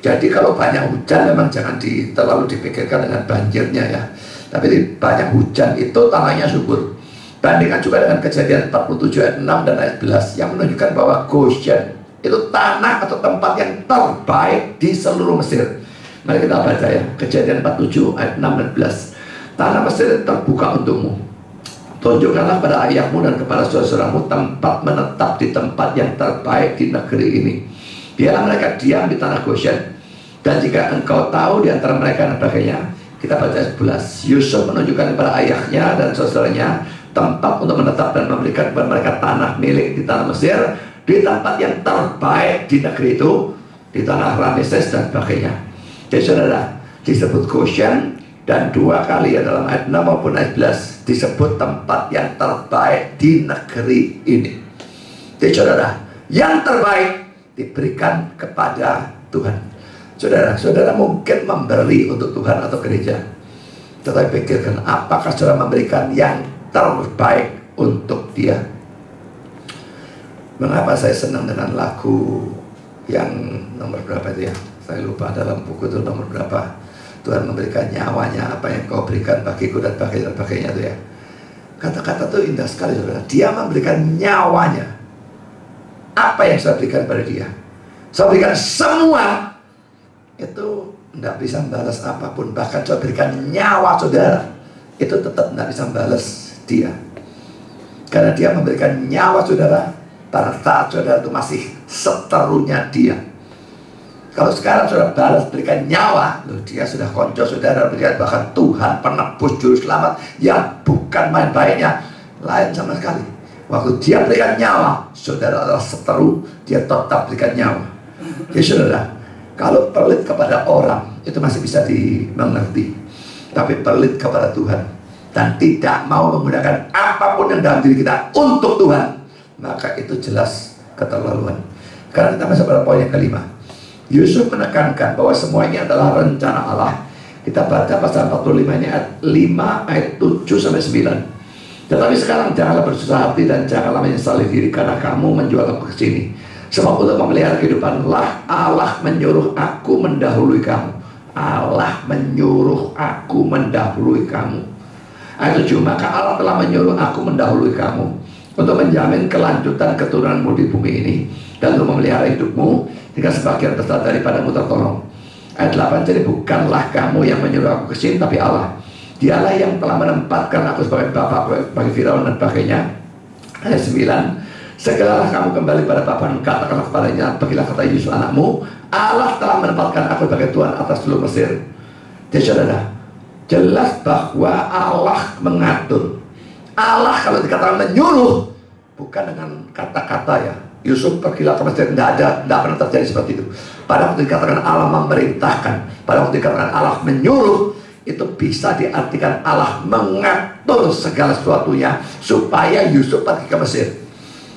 Jadi kalau banyak hujan memang jangan terlalu dipikirkan dengan banjirnya ya. Tapi banyak hujan itu tanahnya subur. Bandingkan juga dengan Kejadian 47 ayat 6 dan ayat 11 yang menunjukkan bahwa Goshen itu tanah atau tempat yang terbaik di seluruh Mesir. Mari kita baca ya, Kejadian 47 ayat 6 dan 11. Tanah Mesir terbuka untukmu. Tunjukkanlah pada ayahmu dan kepada saudara-saudaramu tempat menetap di tempat yang terbaik di negeri ini. Biarlah mereka diam di tanah Goshen. Dan jika engkau tahu di antara mereka dan sebagainya. Kita baca ayat 11. Yusuf menunjukkan kepada ayahnya dan saudaranya tempat untuk menetap dan memberikan kepada mereka tanah milik di tanah Mesir, di tempat yang terbaik di negeri itu, di tanah Rameses dan sebagainya. Jadi saudara, disebut Goshen, dan 2 kali ya dalam ayat 6 maupun ayat 11 disebut tempat yang terbaik di negeri ini. Jadi saudara, yang terbaik diberikan kepada Tuhan. Saudara mungkin memberi untuk Tuhan atau gereja, tetapi pikirkan apakah saudara memberikan yang terbaik untuk dia. Mengapa saya senang dengan lagu yang nomor berapa itu ya? Saya lupa dalam buku itu nomor berapa. Tuhan memberikan nyawanya, apa yang kau berikan bagiku dan sebagainya itu ya. Kata-kata itu indah sekali saudara. Dia memberikan nyawanya. Apa yang saya berikan pada dia? Saya berikan semua. Itu tidak bisa membalas apapun. Bahkan saya berikan nyawa saudara, itu tetap tidak bisa membalas dia. Karena dia memberikan nyawa saudara pada saat saudara itu masih seterunya dia. Kalau sekarang saudara balas berikan nyawa, loh, dia sudah konco saudara, berikan bahkan Tuhan penebus juru selamat yang bukan main baiknya, lain sama sekali. Waktu dia berikan nyawa, saudara adalah seteru, dia tetap berikan nyawa. Jadi saudara, kalau pelit kepada orang itu masih bisa dimengerti, tapi pelit kepada Tuhan dan tidak mau menggunakan apapun yang dalam diri kita untuk Tuhan, maka itu jelas keterlaluan. Karena kita masuk pada poin yang kelima. Yusuf menekankan bahwa semua ini adalah rencana Allah. Kita baca pasal 45 ini ayat 5 ayat 7 sampai 9. Tetapi sekarang janganlah bersusah hati dan janganlah menyesali diri karena kamu menjual aku ke sini. Sebab untuk memelihara kehidupanlah Allah menyuruh aku mendahului kamu. Allah menyuruh aku mendahului kamu. Ayat 7, maka Allah telah menyuruh aku mendahului kamu untuk menjamin kelanjutan keturunanmu di bumi ini dan untuk memelihara hidupmu jika sebagian besar daripadamu tertolong. Ayat 8, jadi bukanlah kamu yang menyuruh aku ke sini, tapi Allah. Dialah yang telah menempatkan aku sebagai bapak bagi Firaun dan sebagainya. Ayat 9, segeralah kamu kembali pada Bapa dan katakanlah kepadanya, pergilah kata Yusuf anakmu, Allah telah menempatkan aku sebagai Tuhan atas seluruh Mesir. Jadi saudara, jelas bahwa Allah mengatur. Allah kalau dikatakan menyuruh, bukan dengan kata-kata ya. Yusuf pergilah ke Mesir, tidak pernah terjadi seperti itu. Pada waktu dikatakan Allah memerintahkan, pada waktu dikatakan Allah menyuruh, itu bisa diartikan Allah mengatur segala sesuatunya supaya Yusuf pergi ke Mesir.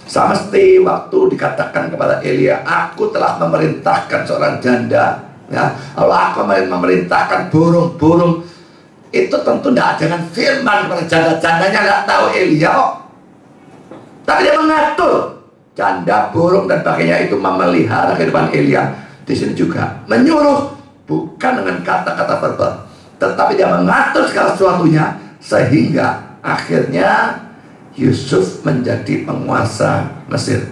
Sama seperti waktu dikatakan kepada Elia, aku telah memerintahkan seorang janda, ya, kalau aku memerintahkan burung-burung, itu tentu tidak dengan firman kepada janda-jandanya, tidak tahu Elia kok. Tapi dia mengatur janda, burung dan sebagainya itu memelihara kehidupan Elia. Di sini juga menyuruh, bukan dengan kata-kata verbal, tetapi dia mengatur segala sesuatunya sehingga akhirnya Yusuf menjadi penguasa Mesir.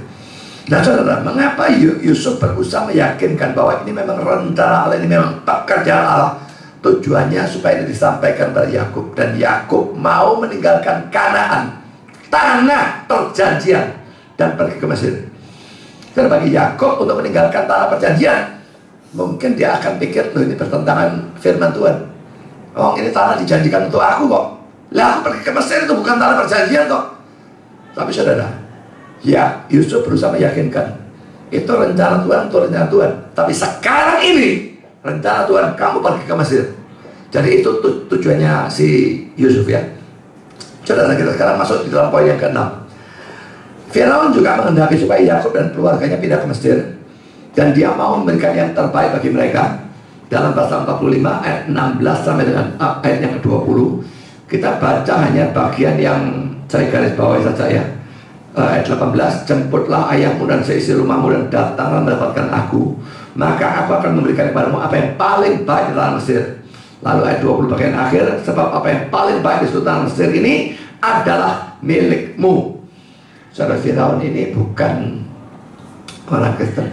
Nah saudara, mengapa Yusuf berusaha meyakinkan bahwa ini memang rencana Allah, ini memang pekerjaan Allah? Tujuannya supaya ini disampaikan pada Yakub, dan Yakub mau meninggalkan Kanaan, tanah perjanjian, dan pergi ke Mesir. Dan bagi Yakub untuk meninggalkan tanah perjanjian, mungkin dia akan pikir, loh ini bertentangan firman Tuhan. Oh ini tanah dijanjikan untuk aku kok. Lah aku pergi ke Mesir itu bukan tanah perjanjian kok. Tapi saudara, ya Yusuf berusaha meyakinkan itu rencana Tuhan, itu rencana Tuhan. Tapi sekarang ini rencana Tuhan, kamu pergi ke Mesir. Jadi itu tujuannya si Yusuf ya. Saudara, kita sekarang masuk di dalam poin yang ke-6. Firaun juga menghendaki supaya Yakub dan keluarganya pindah ke Mesir, dan dia mau memberikan yang terbaik bagi mereka. Dalam pasal 45 ayat 16 sampai dengan ayat yang ke-20, kita baca hanya bagian yang saya garis bawahi saja ya. Ayat 18, jemputlah ayahmu dan seisi rumahmu dan datanglah mendapatkan aku, maka aku akan memberikan kepadamu apa yang paling baik di tanah Mesir. Lalu ayat 20 bagian akhir, sebab apa yang paling baik di seluruh tanah Mesir ini adalah milikmu. Saudara, Firaun ini bukan orang Kristen.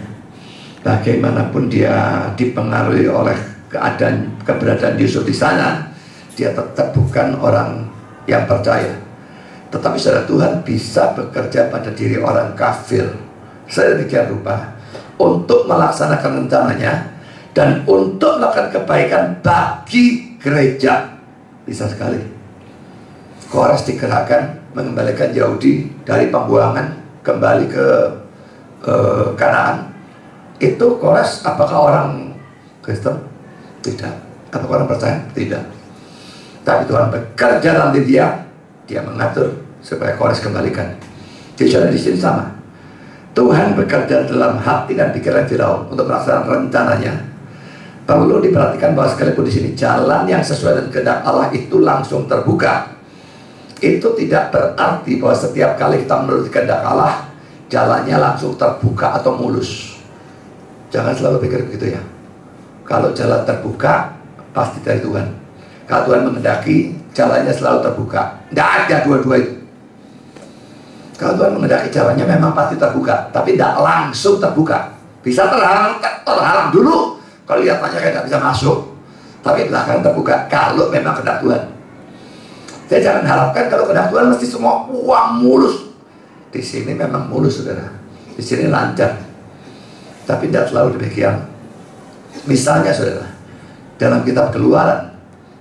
Bagaimanapun dia dipengaruhi oleh keberadaan Yusuf di sana, dia tetap bukan orang yang percaya. Tetapi saudara, Tuhan bisa bekerja pada diri orang kafir sedemikian rupa untuk melaksanakan rencananya dan untuk melakukan kebaikan bagi gereja. Bisa sekali. Kores digerakkan mengembalikan Yahudi dari pembuangan kembali ke Kanaan. Itu Kores apakah orang Kristen? Tidak. Apakah orang percaya? Tidak. Tapi Tuhan bekerja dalam diri dia mengatur supaya Kores kembalikan. Jadi di sini sama. Tuhan bekerja dalam hati dan pikiran Firaun untuk melaksanakan rencananya. Perlu diperhatikan bahwa sekalipun di sini jalan yang sesuai dengan kehendak Allah itu langsung terbuka, itu tidak berarti bahwa setiap kali kita menuruti kehendak Allah jalannya langsung terbuka atau mulus. Jangan selalu pikir begitu ya. Kalau jalan terbuka pasti dari Tuhan. Kalau Tuhan menghendaki jalannya selalu terbuka. Tidak ada dua-dua itu. Kalau Tuhan menghendaki jalannya memang pasti terbuka, tapi tidak langsung terbuka. Bisa terhalang dulu. Kalau lihatannya kayak tidak bisa masuk, tapi belakang terbuka kalau memang kehendak Tuhan. Saya jangan harapkan kalau kehendak Tuhan mesti semua uang mulus. Di sini memang mulus saudara. Di sini lancar. Tapi tidak selalu demikian. Misalnya saudara, dalam kitab Keluaran,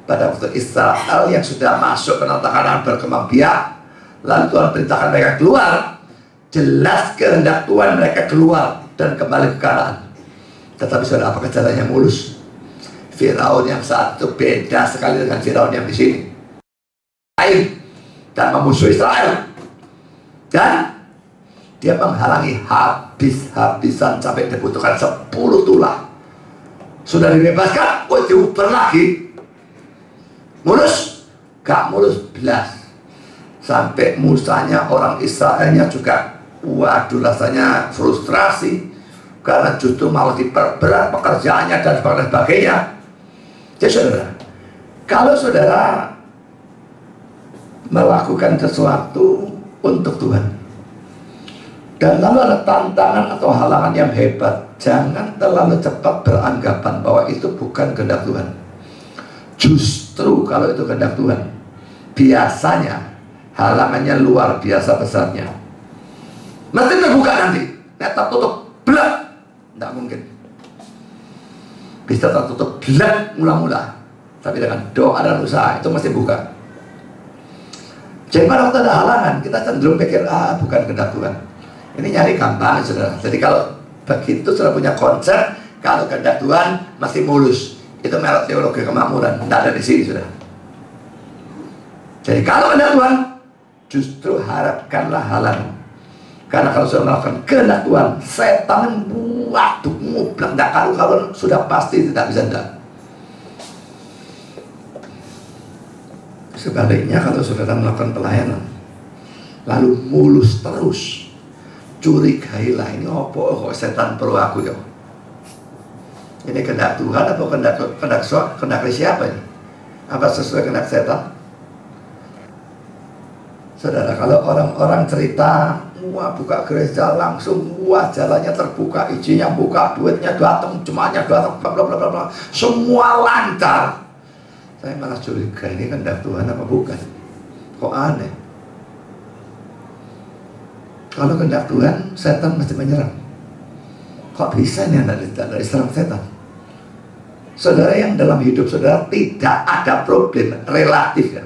pada waktu Israel yang sudah masuk ke tanah Kanaan berkembang biak, lalu Tuhan perintahkan mereka keluar, jelas kehendak Tuhan mereka keluar dan kembali ke Kanaan. Tetapi saudara, apakah caranya mulus? Firaun yang saat itu beda sekali dengan Firaun yang di sini. Dan memusuhi Israel. Dan dia menghalangi habis-habisan sampai dibutuhkan 10 tulah. Sudah dibebaskan, diuber lagi. Mulus? Gak mulus belas. Sampai musanya orang Israelnya juga, waduh rasanya frustrasi. Karena justru malah diperberat pekerjaannya dan sebagainya. Jadi saudara, kalau saudara melakukan sesuatu untuk Tuhan dan lalu ada tantangan atau halangan yang hebat, jangan terlalu cepat beranggapan bahwa itu bukan kehendak Tuhan. Justru kalau itu kehendak Tuhan, biasanya halangannya luar biasa besarnya. Mesti terbuka nanti, tertutup, belak. Tidak mungkin. Bisa tertutup gelap mula-mula, tapi dengan doa dan usaha itu mesti buka. Jadi pada waktu ada halangan, kita cenderung pikir, bukan kehendak Tuhan. Ini nyari gampang, saudara. Jadi kalau begitu sudah punya konsep, kalau kehendak Tuhan masih mulus. Itu merek teologi kemakmuran, tidak ada di sini, saudara. Jadi kalau kehendak Tuhan, justru harapkanlah halangan. Karena kalau sudah melakukan kehendak Tuhan, setan membuat mutlak, tidak kalau sudah pasti tidak bisa tidak. Sebaliknya kalau saudara melakukan pelayanan, lalu mulus terus, curigailah, ini apa kok setan perlu aku ya? Ini kehendak Tuhan atau kehendak siapa ini? Apa sesuai kehendak setan? Saudara, kalau orang-orang cerita, wah buka gereja langsung, wah jalannya terbuka, izinnya buka, duitnya datang, jemaahnya datang, bla bla bla bla, semua lancar. Saya malah curiga, ini kehendak Tuhan apa bukan? Kok aneh? Kalau kehendak Tuhan, setan mesti menyerang. Kok bisa ini dari serang setan? Saudara, yang dalam hidup saudara tidak ada problem relatif ya.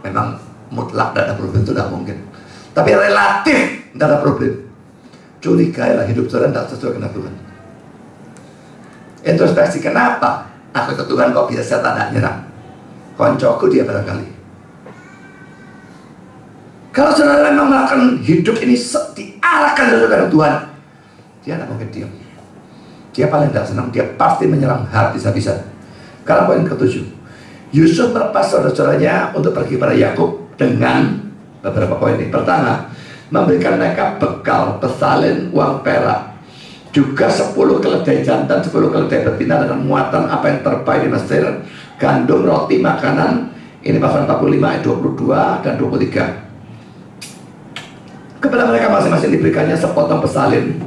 Memang mutlak tidak ada problem, itu tidak mungkin. Tapi relatif tidak ada problem. Curigailah hidup saudara tidak sesuai dengan Tuhan. Introspeksi, kenapa aku ke Tuhan kok bisa setan tidak nyerang? Koncoku dia barangkali. Kalau saudara memang melakukan hidup ini diarahkan oleh Tuhan, dia tidak mungkin diam. Dia paling tidak senang, dia pasti menyerang habis-habisan. Karena poin ke-7, Yusuf melepas saudara-saudaranya untuk pergi pada Yakub dengan beberapa poin ini. Pertama, memberikan mereka bekal, pesalin, uang perak, juga 10 keledai jantan, 10 keledai betina dengan muatan apa yang terbaik di Mesir, gandum, roti, makanan. Ini pasal 45 ayat 22 dan 23. Kepada mereka masing-masing diberikannya sepotong pesalin,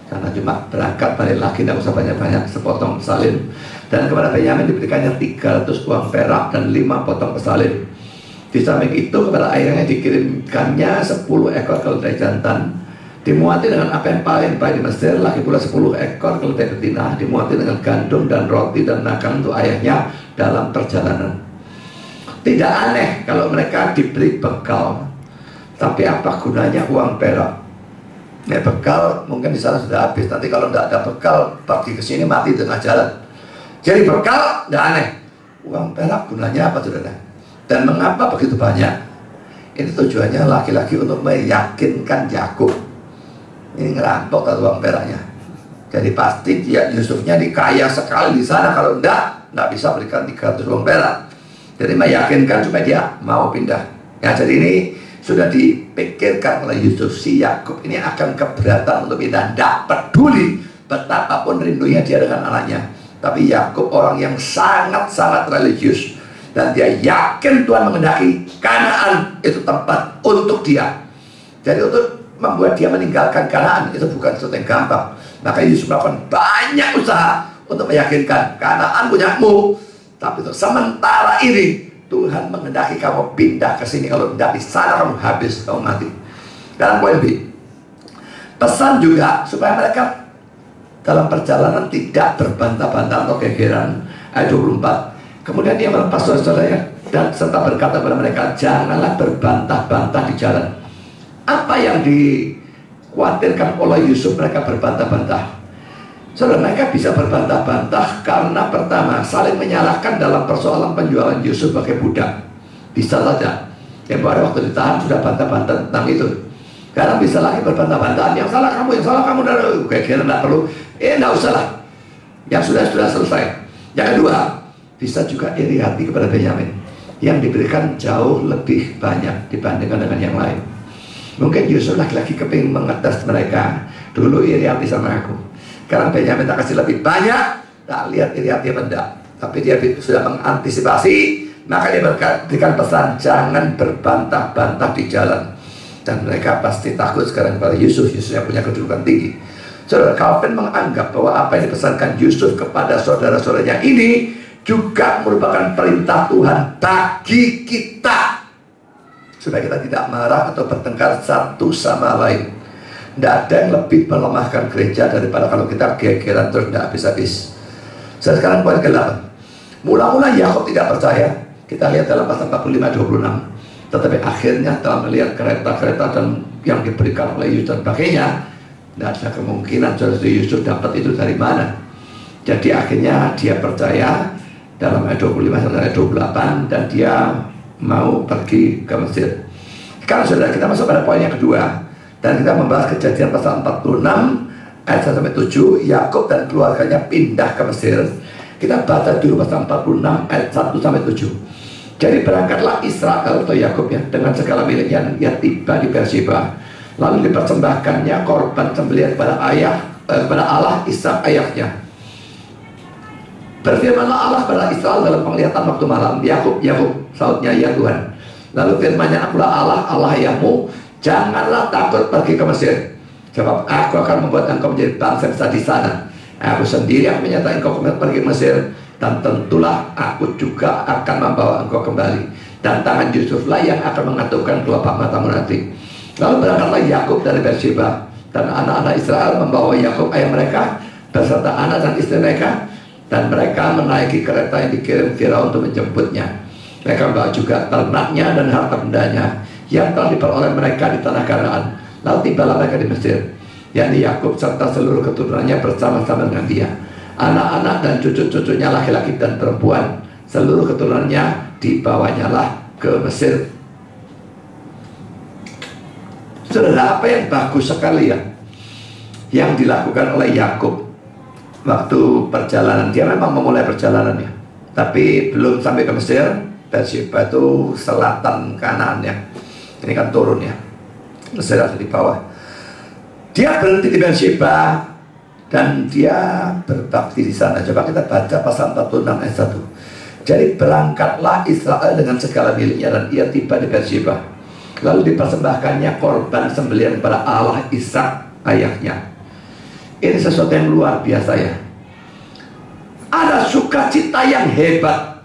karena cuma berangkat balik lagi tidak usah banyak-banyak, sepotong pesalin. Dan kepada Benyamin diberikannya 300 uang perak dan 5 potong pesalin. Di samping itu kepada ayahnya dikirimkannya 10 ekor keledai jantan, dimuati dengan apa yang paling baik di Mesir, lagi pula 10 ekor keledai betina, dimuati dengan gandum dan roti dan makanan untuk ayahnya dalam perjalanan. Tidak aneh kalau mereka diberi bekal, tapi apa gunanya uang perak? Ya, bekal mungkin di sana sudah habis. Nanti kalau tidak ada bekal, pergi ke sini mati di tengah jalan. Jadi bekal tidak aneh. Uang perak gunanya apa, saudara? Dan mengapa begitu banyak? Ini tujuannya laki-laki untuk meyakinkan Yakub. Ini ngerampok atau uang peraknya. Jadi pasti dia Yusufnya dikaya sekali di sana. Kalau tidak bisa berikan 300 uang perak. Jadi meyakinkan supaya dia mau pindah. Ya, jadi ini sudah dipikirkan oleh Yusuf. Si Yakub ini akan keberatan untuk pindah. Tidak peduli betapapun rindunya dia dengan anaknya. Tapi Yakub orang yang sangat-sangat religius. Dan dia yakin Tuhan menghendaki Kanaan itu tempat untuk dia. Jadi untuk membuat dia meninggalkan Kanaan itu bukan sesuatu yang gampang. Maka Yusuf melakukan banyak usaha untuk meyakinkan Kanaan punyamu. Tapi untuk sementara ini Tuhan menghendaki kamu pindah ke sini. Kalau tidak di sana kamu habis, kamu mati. Dan poin B, pesan juga supaya mereka dalam perjalanan tidak berbantah-bantah atau gegeran. Ayat 24. Kemudian dia melepas saudara-saudaranya dan serta berkata kepada mereka, janganlah berbantah-bantah di jalan. Apa yang dikhawatirkan oleh Yusuf mereka berbantah-bantah? Saudara, mereka bisa berbantah-bantah karena pertama, saling menyalahkan dalam persoalan penjualan Yusuf sebagai budak. Bisa saja. Yang pada waktu ditahan sudah bantah-bantah tentang itu. Karena bisa lagi berbantah-bantahan, yang salah kamu, dan kira-kira tidak perlu. Tidak usah lah. Yang sudah selesai. Yang kedua, bisa juga iri hati kepada Benyamin yang diberikan jauh lebih banyak dibandingkan dengan yang lain. Mungkin Yusuf lagi-lagi kepingin mengetes mereka. Dulu iri hati sama aku, sekarang Benyamin tak kasih lebih banyak, tak lihat iri hati apa enggak. Tapi dia sudah mengantisipasi. Maka dia berikan pesan, jangan berbantah-bantah di jalan. Dan mereka pasti takut sekarang kepada Yusuf. Yusuf yang punya kedudukan tinggi. Saudara, Calvin menganggap bahwa apa yang dipesankan Yusuf kepada saudara-saudaranya ini juga merupakan perintah Tuhan bagi kita, supaya kita tidak marah atau bertengkar satu sama lain. Tidak ada yang lebih melemahkan gereja daripada kalau kita gegeran terus tidak habis-habis. Sekarang poin ke-8. Mula-mula Yakub tidak percaya. Kita lihat dalam pasal 45-26. Tetapi akhirnya telah melihat kereta-kereta dan yang diberikan oleh Yusuf dan sebagainya. Tidak ada kemungkinan saudara Yusuf dapat itu dari mana. Jadi akhirnya dia percaya dalam ayat 25 sampai ayat 28 dan dia mau pergi ke Mesir. Sekarang saudara kita masuk pada poin yang kedua dan kita membahas kejadian pasal 46 ayat 1 sampai 7. Yakub dan keluarganya pindah ke Mesir. Kita baca dulu pasal 46 ayat 1 sampai 7. Jadi berangkatlah Israel atau Yakub ya dengan segala miliknya dan ia tiba di Beersheba. Lalu dipersembahkannya korban sembelihan kepada kepada Allah Ishak ayahnya. Berfirmanlah Allah kepada Israel dalam penglihatan waktu malam, Yakub, Yakub, sautnya ya Tuhan. Lalu firman-Nya, akulah Allah, Allah ayahmu, janganlah takut pergi ke Mesir, sebab aku akan membuat engkau menjadi bangsa besar di sana. Aku sendiri akan menyatakan engkau pergi ke Mesir, dan tentulah aku juga akan membawa engkau kembali, dan tangan Yusuflah yang akan mengaturkan kelopak matamu nanti. Lalu berangkatlah Yakub dari Beersheba, dan anak-anak Israel membawa Yakub ayah mereka beserta anak dan istri mereka, dan mereka menaiki kereta yang dikirim Firaun untuk menjemputnya. Mereka membawa juga ternaknya dan harta bendanya yang telah diperoleh mereka di tanah Kanaan. Lalu tibalah mereka di Mesir, yakni Yakub serta seluruh keturunannya bersama-sama dengan dia. Anak-anak dan cucu-cucunya laki-laki dan perempuan, seluruh keturunannya dibawanya lah ke Mesir. Saudara, apa yang bagus sekali ya yang dilakukan oleh Yakub waktu perjalanan. Dia memang memulai perjalanannya, tapi belum sampai ke Mesir. Beersheba itu selatan Kanaan ya. Ini kan turun ya, Mesir ada di bawah. Dia berhenti di Beersheba dan dia berbakti di sana. Coba kita baca pasal 46 ayat 1. Jadi berangkatlah Israel dengan segala miliknya dan ia tiba di Beersheba. Lalu dipersembahkannya korban sembelihan kepada Allah Ishak ayahnya. Ini sesuatu yang luar biasa ya. Ada sukacita yang hebat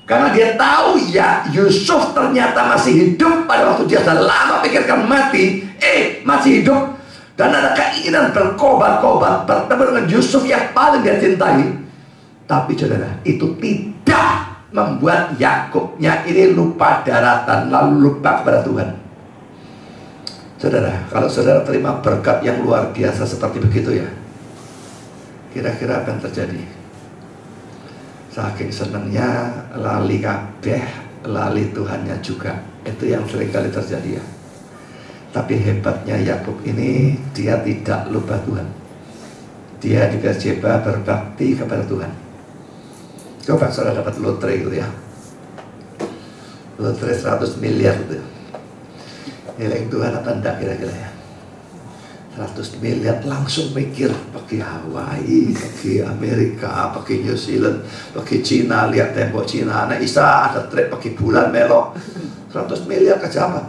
karena dia tahu ya Yusuf ternyata masih hidup pada waktu dia sudah lama pikirkan mati. Masih hidup. Dan ada keinginan berkobar-kobar bertemu dengan Yusuf yang paling dia cintai. Tapi saudara, itu tidak membuat Yakubnya ini lupa daratan, lalu lupa kepada Tuhan. Saudara, kalau saudara terima berkat yang luar biasa seperti begitu ya, kira-kira apa yang terjadi? Saking senangnya lali kabeh, lali Tuhannya juga. Itu yang seringkali terjadi ya. Tapi hebatnya Yakub ini, dia tidak lupa Tuhan. Dia di Beersheba berbakti kepada Tuhan. Coba saudara dapat lotre gitu ya, lotre 100 miliar gitu. Nilai Tuhan apa enggak kira-kira ya? 100 miliar langsung mikir pergi Hawaii, pergi Amerika, pergi New Zealand, pergi Cina, lihat tembok Cina. Nah Isa ada trip pergi bulan melok. 100 miliar kerja apa?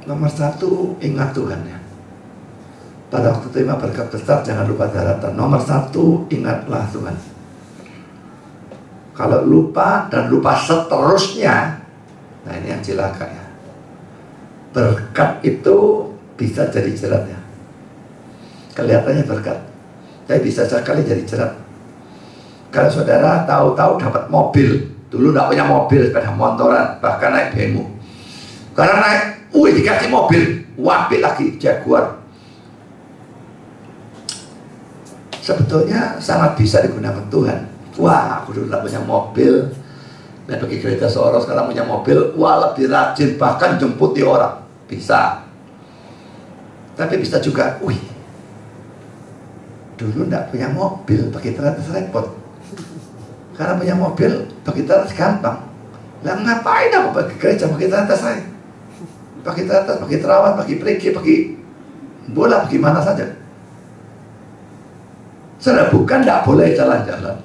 Nomor satu, ingat Tuhan ya. Pada waktu terima berkat besar jangan lupa daratan. Nomor satu, ingatlah Tuhan. Kalau lupa dan lupa seterusnya, nah ini yang cilaka ya. Berkat itu bisa jadi jerat ya. Kelihatannya berkat, tapi bisa sekali jadi jerat. Kalau saudara tahu-tahu dapat mobil, dulu nggak punya mobil, sepeda motoran, bahkan naik BMW. Karena naik, dikasih mobil, wabit lagi, Jaguar. Sebetulnya sangat bisa digunakan Tuhan. Wah, aku dulu nggak punya mobil, nah pergi gereja seorang, sekarang punya mobil, wah lebih rajin, bahkan jemputi orang. Bisa. Tapi bisa juga, dulu nggak punya mobil, pergi teratas repot. Karena punya mobil, pergi teratas gampang. Lah ngapain aku pergi gereja, pergi teratas saya? Pergi teratas, pergi terawat, pergi pergi, pergi bola, pergi mana saja. Saudara, bukan tidak boleh jalan-jalan.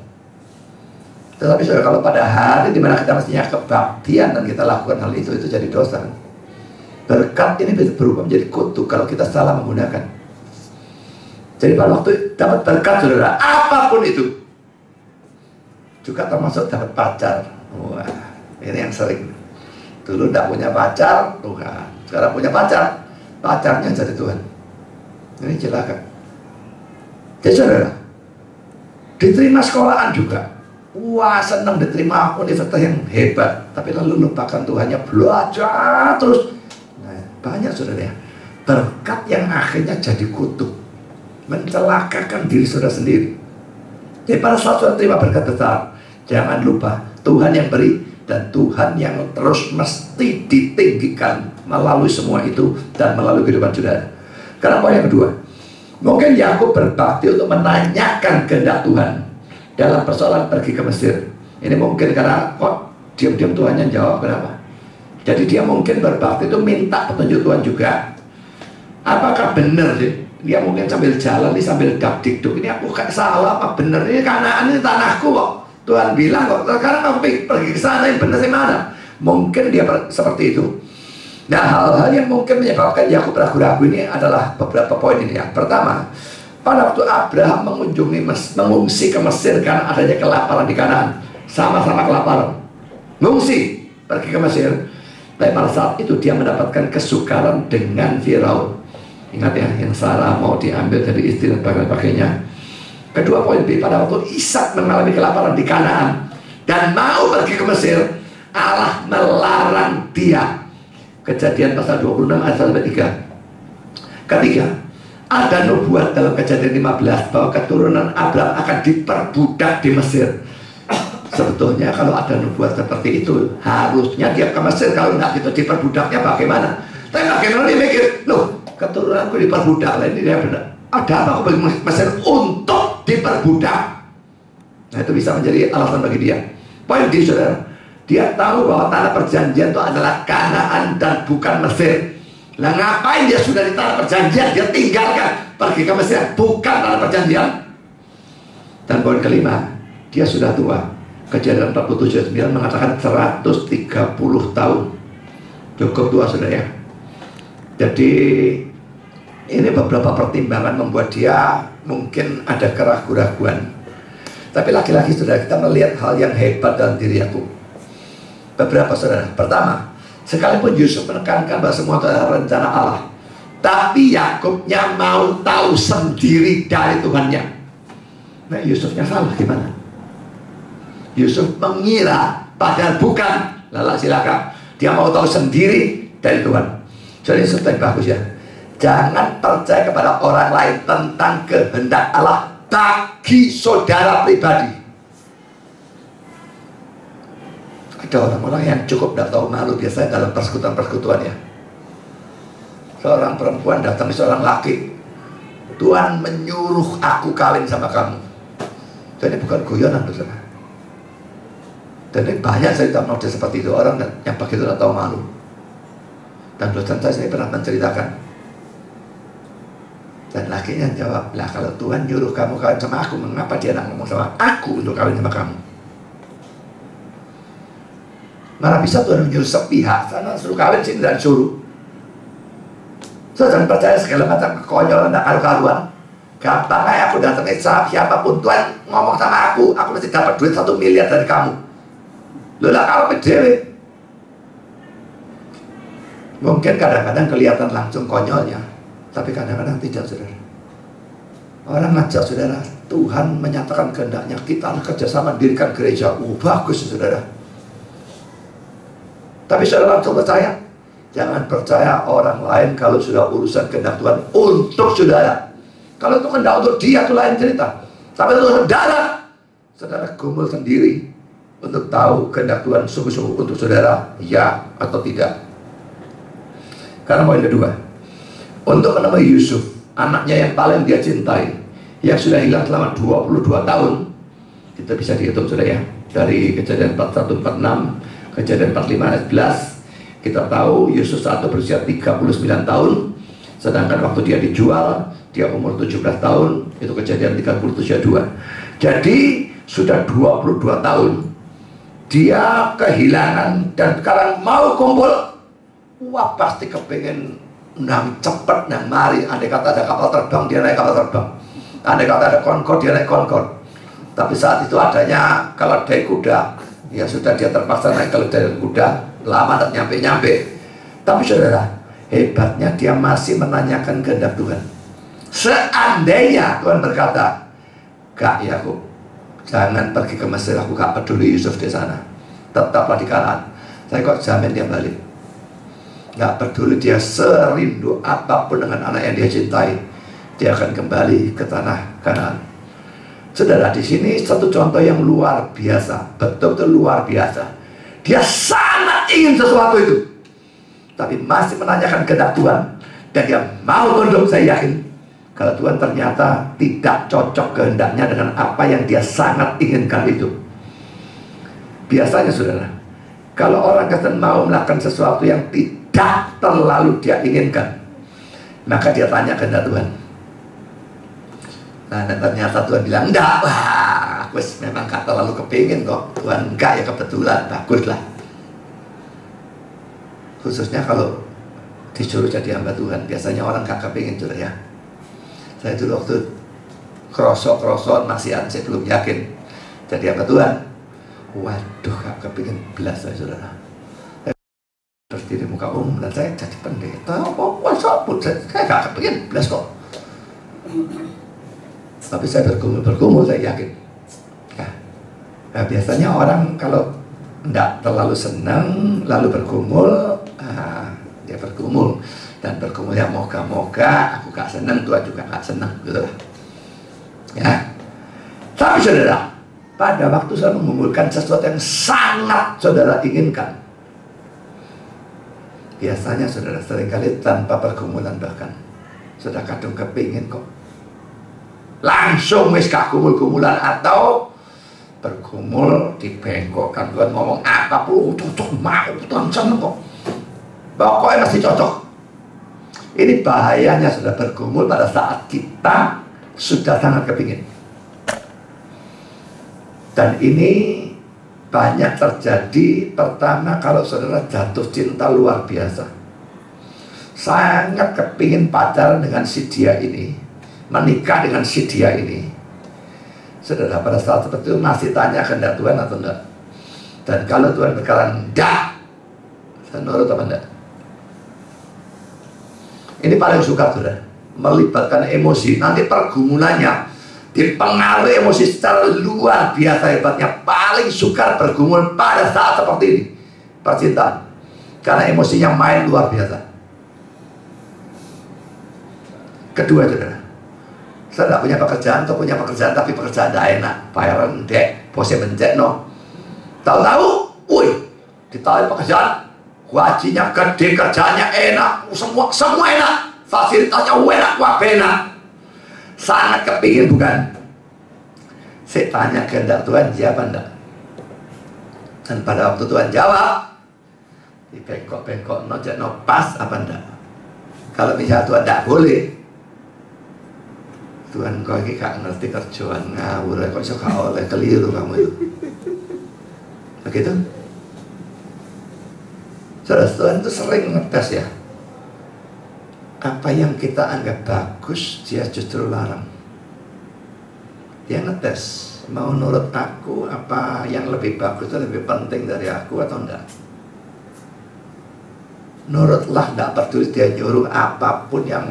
Tetapi saudara, kalau pada hari dimana kita mestinya kebaktian dan kita lakukan hal itu jadi dosa. Berkat ini bisa berubah menjadi kutuk kalau kita salah menggunakan. Jadi pada waktu dapat berkat saudara, apapun itu, juga termasuk dapat pacar. Wah, ini yang sering. Dulu tidak punya pacar, Tuhan. Sekarang punya pacar, pacarnya jadi Tuhan. Ini celaka. Jadi saudara, Diterima sekolahan juga. Wah, senang diterima universitas yang hebat. Tapi lalu lupakan Tuhannya, belajar terus. Nah, banyak saudara ya, berkat yang akhirnya jadi kutuk, mencelakakan diri saudara sendiri. Jadi pada saat saudara terima berkat besar, jangan lupa Tuhan yang beri dan Tuhan yang terus mesti ditinggikan melalui semua itu dan melalui kehidupan saudara. Karena poin yang kedua, mungkin Yakub berbakti untuk menanyakan kehendak Tuhan dalam persoalan pergi ke Mesir. Ini mungkin karena kok diam-diam Tuhannya jawab, kenapa? Jadi dia mungkin berbakti itu minta petunjuk Tuhan juga. Apakah benar sih? Dia mungkin sambil jalan nih, sambil dak-dikduk, ini aku kayak salah apa benar? Ini Kanaan, ini tanahku kok. Tuhan bilang kok, sekarang aku pergi ke sana, yang benar sih mana? Mungkin dia seperti itu. Nah, hal-hal yang mungkin menyebabkan Yakub ragu-ragu ini adalah beberapa poin ini ya. Pertama, pada waktu Abraham mengungsi ke Mesir karena adanya kelaparan di Kanaan, sama-sama kelaparan, mengungsi pergi ke Mesir. Tapi pada saat itu dia mendapatkan kesukaran dengan Firaun. Ingat ya, yang Sarah mau diambil dari istri dan sebagainya. Kedua poin B, pada waktu Ishak mengalami kelaparan di Kanaan dan mau pergi ke Mesir, Allah melarang dia. Kejadian pasal 26 ayat 1-3. Ketiga, ada nubuat dalam Kejadian 15 bahwa keturunan Abraham akan diperbudak di Mesir. Sebetulnya kalau ada nubuat seperti itu, harusnya dia ke Mesir. Kalau enggak gitu diperbudaknya bagaimana? Tapi bagaimana dia mikir, loh keturunanku diperbudak lah, ini dia benar. Ada apa aku bagi Mesir untuk diperbudak? Nah, itu bisa menjadi alasan bagi dia. Poin D, saudara, dia tahu bahwa tanah perjanjian itu adalah Kanaan dan bukan Mesir. Lah ngapain dia sudah di tanah perjanjian, dia tinggalkan pergi ke Mesir, bukan tanah perjanjian. Dan poin kelima, dia sudah tua. Kejadian 47:9 mengatakan 130 tahun. Cukup tua saudara ya. Jadi ini beberapa pertimbangan membuat dia mungkin ada keraguan-raguan. Tapi lagi-lagi saudara, kita melihat hal yang hebat dalam diri Yakub. Beberapa saudara. Pertama, sekalipun Yusuf menekankan bahwa semua itu adalah rencana Allah, tapi Yakubnya mau tahu sendiri dari Tuhannya. Nah, Yusufnya salah gimana? Yusuf mengira padahal bukan. Lala silakan, dia mau tahu sendiri dari Tuhan. Jadi Yusuf yang bagus ya. Jangan percaya kepada orang lain tentang kehendak Allah bagi saudara pribadi. Ada orang-orang yang cukup tidak tahu malu biasanya dalam persekutuan-persekutuan ya. Seorang perempuan datang ke seorang laki, Tuhan menyuruh aku kawin sama kamu. Jadi bukan guyonan saudara. Dan ini banyak cerita model seperti itu, orang yang begitu tidak tahu malu. Dan dosen saya pernah menceritakan. Dan lakinya jawab, lah kalau Tuhan nyuruh kamu kawin sama aku, mengapa dia tidak ngomong sama aku untuk kawin sama kamu? Mana bisa Tuhan menyuruh sepihak, sana suruh kawin sini dan suruh. So, jangan percaya segala macam kekonyolan dan karu-karuan. Gampang aja aku datang ke siapapun, Tuhan ngomong sama aku mesti dapat duit 1 miliar dari kamu. Lola kalau dewe. Mungkin kadang-kadang kelihatan langsung konyolnya, tapi kadang-kadang tidak saudara. Orang ngajak saudara, Tuhan menyatakan kehendaknya, kita kerjasama dirikan gereja. Bagus saudara. Tapi saudara langsung percaya. Jangan percaya orang lain kalau sudah urusan kehendak Tuhan untuk saudara. Kalau itu kehendak untuk dia, itu lain cerita. Tapi untuk saudara, saudara gumul sendiri untuk tahu kehendak Tuhan sungguh-sungguh untuk saudara, ya atau tidak. Karena poin kedua, untuk menemui Yusuf, anaknya yang paling dia cintai, yang sudah hilang selama 22 tahun, kita bisa dihitung saudara ya, dari Kejadian 41-46, Kejadian 45 ayat 11, kita tahu Yusuf saat itu berusia 39 tahun, sedangkan waktu dia dijual, dia umur 17 tahun, itu Kejadian 37:2. Jadi sudah 22 tahun dia kehilangan, dan sekarang mau kumpul. Wah, pasti kepengen nang cepet nang mari. Andai kata ada kapal terbang, dia naik kapal terbang. Andai kata ada Concorde, dia naik Concorde. Tapi saat itu adanya keledai kuda, ya sudah dia terpaksa naik keledai kuda. Lama tak nyampe-nyampe. Tapi saudara, hebatnya dia masih menanyakan kehendak Tuhan. Seandainya Tuhan berkata, Kak Yakub, Jangan pergi ke Mesir, aku gak peduli Yusuf di sana. Tetaplah di Kanaan. Saya kok jamin dia balik. Gak peduli dia serindu apapun dengan anak yang dia cintai, dia akan kembali ke tanah Kanaan. Saudara, di sini satu contoh yang luar biasa, betul-betul luar biasa. Dia sangat ingin sesuatu itu, tapi masih menanyakan kehendak Tuhan. Dan dia mau tunduk. Saya yakin kalau Tuhan ternyata tidak cocok kehendaknya dengan apa yang dia sangat inginkan itu. Biasanya saudara, kalau orang Kristen mau melakukan sesuatu yang tidak terlalu dia inginkan, maka dia tanya kehendak Tuhan. Nah, dan ternyata Tuhan bilang, enggak, wah, aku memang gak terlalu kepingin kok. Tuhan, enggak, ya kebetulan, baguslah. Khususnya kalau disuruh jadi hamba Tuhan, biasanya orang gak kepingin juga ya. Saya dulu waktu krosok masih saya belum yakin jadi hamba Tuhan. Waduh, gak kepingin belas saya saudara. Terus di muka umum dan saya jadi pendeta. Saya gak kepingin belas kok. Tapi saya bergumul, saya yakin. Nah, biasanya orang kalau tidak terlalu senang lalu bergumul, dia bergumul. Dan bergumulnya moga-moga aku gak senang, Tuhan juga gak senang, gitu lah. Ya. Tapi saudara, pada waktu saya mengumpulkan sesuatu yang sangat saudara inginkan, biasanya saudara seringkali tanpa pergumulan bahkan sudah kadung kepingin kok. Langsung wis gak gumul-gumulan atau bergumul dibengkokkan. Tuhan ngomong apapun cocok, mau Tuhan seneng kok. Pokoknya masih cocok. Ini bahayanya sudah bergumul pada saat kita sudah sangat kepingin. Dan ini banyak terjadi pertama kalau saudara jatuh cinta luar biasa. Sangat kepingin pacaran dengan si dia ini, menikah dengan si dia ini. Saudara, pada saat seperti itu masih tanya kehendak Tuhan atau enggak? Dan kalau Tuhan berkata enggak, saya nurut apa enggak? Ini paling suka saudara, melibatkan emosi. Nanti pergumulannya dipengaruhi emosi secara luar biasa hebatnya. Paling suka bergumul pada saat seperti ini, percintaan, karena emosinya main luar biasa. Kedua saudara, saya tidak punya pekerjaan atau punya pekerjaan tapi pekerjaan tidak enak, bayaran dek, bosnya bencet no. Tahu-tahu, wih, ditawarin pekerjaan, gajinya gede, kerjanya enak, semua enak, fasilitasnya enak, enak. Sangat kepingin bukan? Saya tanya kehendak Tuhan, siapa enggak? Dan pada waktu Tuhan jawab, dibengkok-bengkok, no pas apa enggak? Kalau misalnya Tuhan enggak boleh, Tuhan kau ini gak ngerti kerjaan ngawur, kok iso gak oleh, keliru kamu itu. Begitu? Saudara, Tuhan itu sering ngetes ya. Apa yang kita anggap bagus, dia justru larang. Dia ngetes, mau nurut aku, apa yang lebih bagus itu lebih penting dari aku atau enggak. Nurutlah, enggak peduli dia nyuruh apapun yang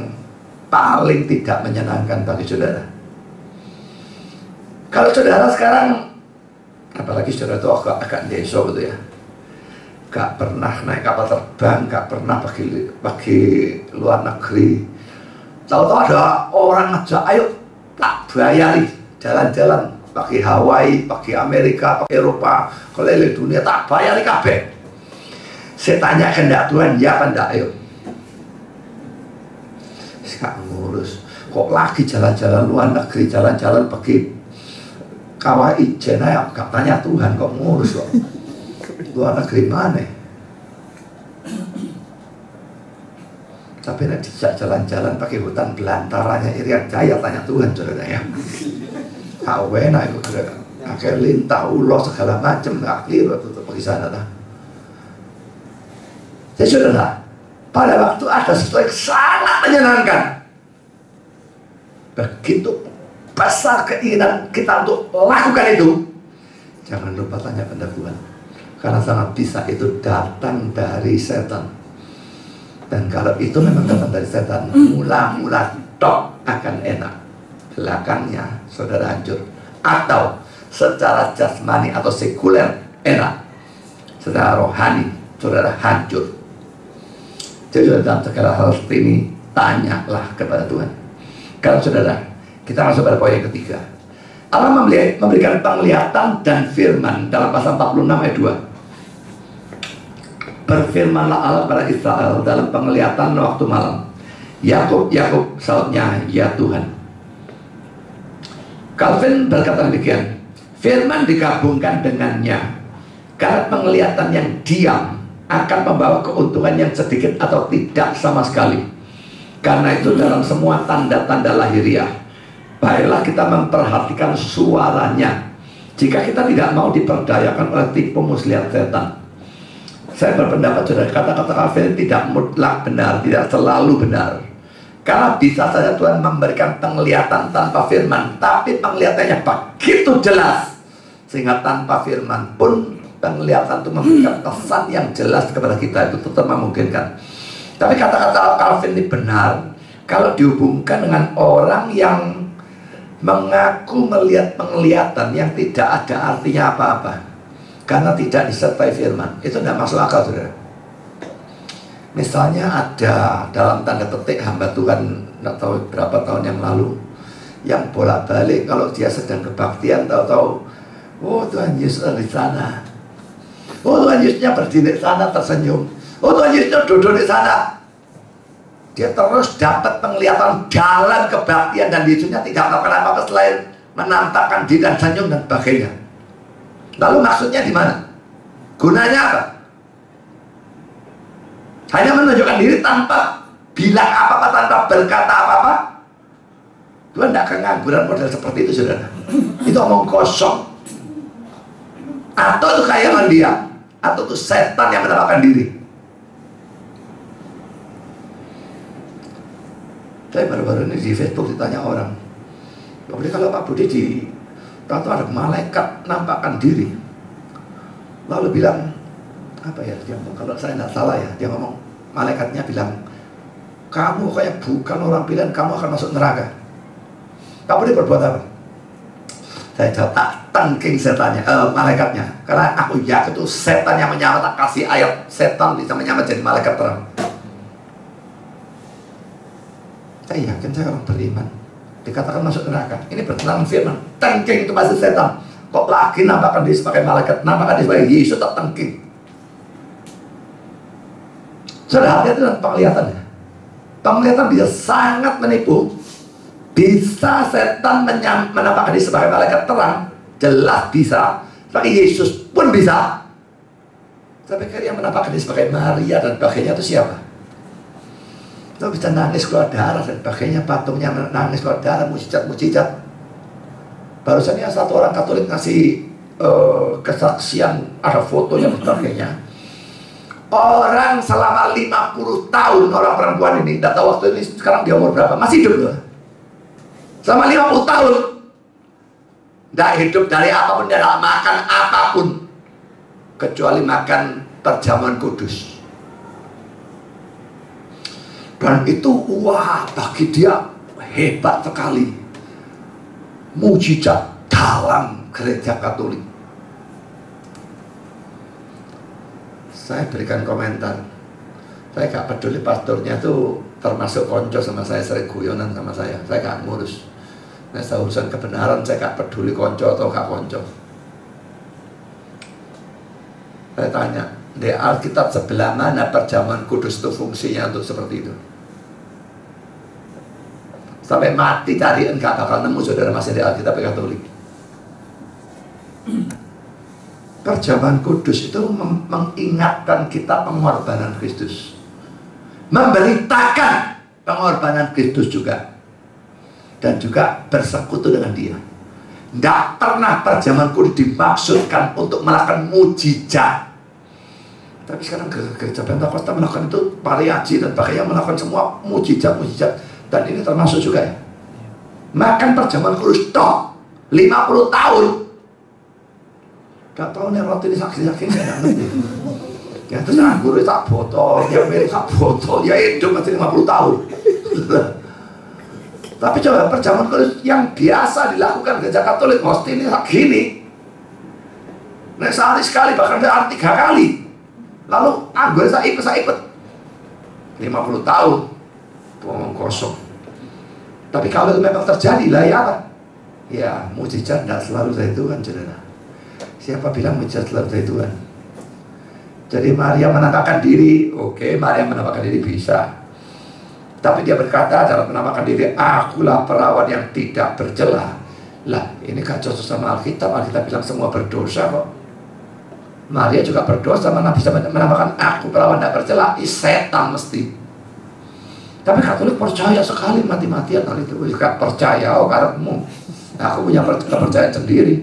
paling tidak menyenangkan bagi saudara. Kalau saudara sekarang, apalagi saudara itu agak deso gitu ya, gak pernah naik kapal terbang, gak pernah pergi luar negeri, tahu-tahu ada orang ngajak, ayo tak bayari jalan-jalan, pergi Hawaii, pergi Amerika, pergi Eropa, keliling dunia, tak bayari kabeh. Saya tanya kehendak Tuhan, ya apa enggak, ayo. Gak ngurus, kok lagi jalan-jalan luar negeri, jalan-jalan pergi kawah ijen, ayo gak tanya Tuhan, kok ngurus kok. Luar negeri mana? Tapi nanti dijak jalan-jalan pakai hutan belantaranya Irian Jaya, tanya Tuhan saudara ya. Kawena itu akhir lintah ulo segala macam, nggak keliru tuh pergi sana dah. Jadi saudara, pada waktu ada sesuatu yang sangat menyenangkan, begitu besar keinginan kita untuk lakukan itu, jangan lupa tanya kepada Tuhan. Karena sangat bisa itu datang dari setan. Dan kalau itu memang datang dari setan, mula-mula tok akan enak, belakangnya saudara hancur. Atau secara jasmani atau sekuler enak, secara rohani saudara hancur. Jadi dalam segala hal seperti ini tanyalah kepada Tuhan. Kalau saudara, kita masuk pada poin yang ketiga. Allah memberikan penglihatan dan firman dalam pasal 46 ayat 2. Berfirmanlah Allah pada Israel dalam penglihatan waktu malam. Yakub, Yakub, sautnya, ya Tuhan. Calvin berkata demikian, firman digabungkan dengannya, karena penglihatan yang diam akan membawa keuntungan yang sedikit atau tidak sama sekali. Karena itu dalam semua tanda-tanda lahiriah, baiklah kita memperhatikan suaranya. Jika kita tidak mau diperdayakan oleh tipu muslihat setan. Saya berpendapat saudara, kata-kata Calvin tidak mutlak benar, tidak selalu benar. Karena bisa saja Tuhan memberikan penglihatan tanpa firman, tapi penglihatannya begitu jelas, sehingga tanpa firman pun penglihatan itu memberikan pesan yang jelas kepada kita, itu tetap memungkinkan. Tapi kata-kata Calvin ini benar kalau dihubungkan dengan orang yang mengaku melihat penglihatan yang tidak ada artinya apa-apa karena tidak disertai firman. Itu tidak masuk akal, saudara. Misalnya ada dalam tanda petik hamba Tuhan, tidak tahu berapa tahun yang lalu, yang bolak-balik kalau dia sedang kebaktian, tahu-tahu, oh Tuhan Yesus ada di sana, oh Tuhan Yesusnya berdiri di sana tersenyum, oh Tuhan Yesusnya duduk di sana. Dia terus dapat penglihatan dalam kebaktian dan Yesusnya tidak melakukan apa-apa selain menampakkan diri dan senyum dan sebagainya. Lalu maksudnya di mana? Gunanya apa? Hanya menunjukkan diri tanpa bilang apa-apa, tanpa berkata apa-apa. Tuhan tidak kengangguran model seperti itu, saudara. Itu omong kosong. Atau itu khayalan dia, atau itu setan yang menampakkan diri. Saya baru-baru ini di Facebook ditanya orang, jadi kalau Pak Budi tahu ada malaikat nampakkan diri, lalu bilang apa ya, dia ngomong, kalau saya tidak salah ya, dia ngomong, malaikatnya bilang, kamu kayak bukan orang pilihan, kamu akan masuk neraka. Pak Budi berbuat apa? Saya jawab, tak tengking setannya, malaikatnya, karena aku yakin itu setan yang menyamar. Tak kasih ayat setan bisa menyamar jadi malaikat terang. Saya yakin saya orang beriman, dikatakan masuk neraka. Ini bertentangan firman. Tengking itu masih setan. Kok lagi nampakkan diri sebagai malaikat, nampakkan diri sebagai Yesus, tak tengking. Saudara, hati-hati dengan penglihatannya. Penglihatan bisa sangat menipu. Bisa setan menampakkan diri sebagai malaikat terang, jelas bisa. Sebagai Yesus pun bisa. Saya pikir yang menampakkan diri sebagai Maria dan sebagainya itu siapa? Itu bisa nangis keluar darah dan sebagainya, patungnya nangis keluar darah, mujizat-mujizat. Barusan ya satu orang Katolik ngasih kesaksian, ada fotonya dan sebagainya. Orang selama 50 tahun, orang perempuan ini, tidak tahu waktu ini sekarang dia umur berapa, masih hidup loh. Selama 50 tahun tidak hidup dari apapun, tidak makan apapun kecuali makan perjamuan kudus. Dan itu wah, bagi dia hebat sekali, mujizat dalam gereja Katolik. Saya berikan komentar, saya gak peduli pastornya tuh termasuk konco sama saya, sering guyonan sama saya gak ngurus. Nah, urusan kebenaran saya gak peduli konco atau gak konco. Saya tanya, di Alkitab sebelah mana perjamuan kudus itu fungsinya untuk seperti itu? Sampai mati cariin gak bakal nemu, saudara, masih di Alkitab Katolik. Perjamuan kudus itu mengingatkan kita pengorbanan Kristus, memberitakan pengorbanan Kristus juga, dan juga bersekutu dengan dia. Tidak pernah perjamuan kudus dimaksudkan untuk melakukan mujizat. Tapi sekarang gereja Pentakosta melakukan itu, variasi dan sebagainya, melakukan semua mujizat-mujizat. Dan ini termasuk juga ya. Makan perjamuan kudus toh 50 tahun. Gak tahu nih roti ini saksi-saksi saya gak ngerti. Ya terus anggur itu tak botol, yang milik tak botol, ya hidup masih 50 tahun. Tapi coba perjamuan kudus yang biasa dilakukan gereja Katolik, mesti ini gini. Nah, sehari sekali, bahkan sehari 3 kali. Lalu anggur saya ikut 50 tahun ngomong kosong. Tapi kalau itu memang terjadi, lah ya apa? Ya, mujizat tidak selalu dari Tuhan, saudara. Siapa bilang mujizat selalu dari Tuhan? Jadi Maria menampakkan diri, oke, Maria menampakkan diri bisa. Tapi dia berkata dalam menampakkan diri, akulah perawan yang tidak bercela. Lah, ini kan cocok sama Alkitab. Alkitab bilang semua berdosa kok. Maria juga berdosa, mana bisa menampakkan aku perawan tidak bercela? Setan mesti. Tapi Katolik percaya sekali mati-matian hal itu. Juga percaya, oh karepmu. Aku punya kepercayaan sendiri.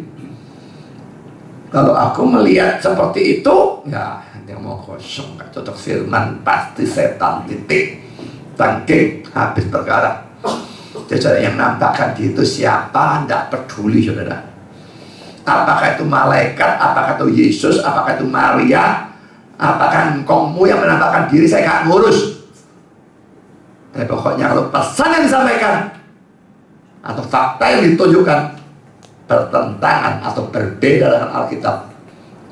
Kalau aku melihat seperti itu, ya yang mau kosong, gak cocok firman, pasti setan, titik. Tangking, habis perkara. Jadi yang nampakkan di itu siapa, tidak peduli, saudara. Apakah itu malaikat, apakah itu Yesus, apakah itu Maria, apakah engkaumu yang menampakkan diri, saya gak ngurus. Tapi pokoknya kalau pesan yang disampaikan atau fakta yang ditunjukkan bertentangan atau berbeda dengan Alkitab,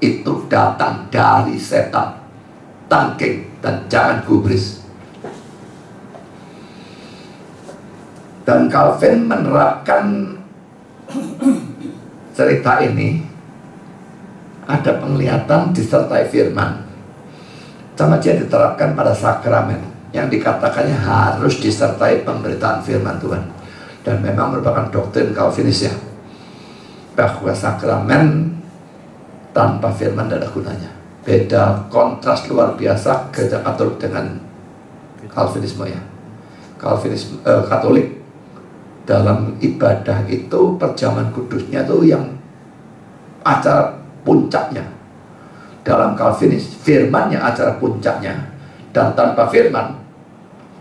itu datang dari setan. Tangking dan jangan gubris. Dan Calvin menerapkan cerita ini, ada penglihatan disertai firman, sama dia diterapkan pada sakramen yang dikatakannya harus disertai pemberitaan firman Tuhan. Dan memang merupakan doktrin Calvinis ya, bahwa sakramen tanpa firman tidak ada gunanya. Beda kontras luar biasa gereja Katolik dengan Calvinisme ya. Katolik dalam ibadah itu perjamuan kudusnya itu yang acara puncaknya. Dalam Calvinis firmannya acara puncaknya. Dan tanpa firman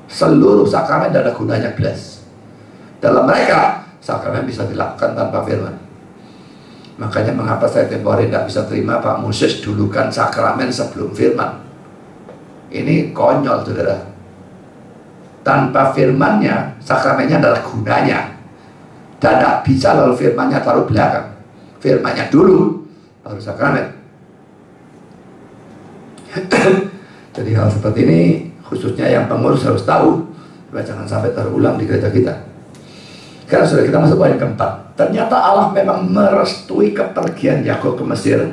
seluruh sakramen tidak ada gunanya belas. Dalam mereka sakramen bisa dilakukan tanpa firman. Makanya mengapa saya tempoh hari tidak bisa terima Pak Moses dulukan sakramen sebelum firman. Ini konyol, saudara. Tanpa firmannya sakramennya adalah gunanya. Dan tidak bisa lalu firmannya taruh belakang. Firmannya dulu baru sakramen. Jadi hal seperti ini khususnya yang pengurus harus tahu, supaya jangan sampai terulang di gereja kita. Karena sudah kita masuk poin keempat. Ternyata Allah memang merestui kepergian Yakub ke Mesir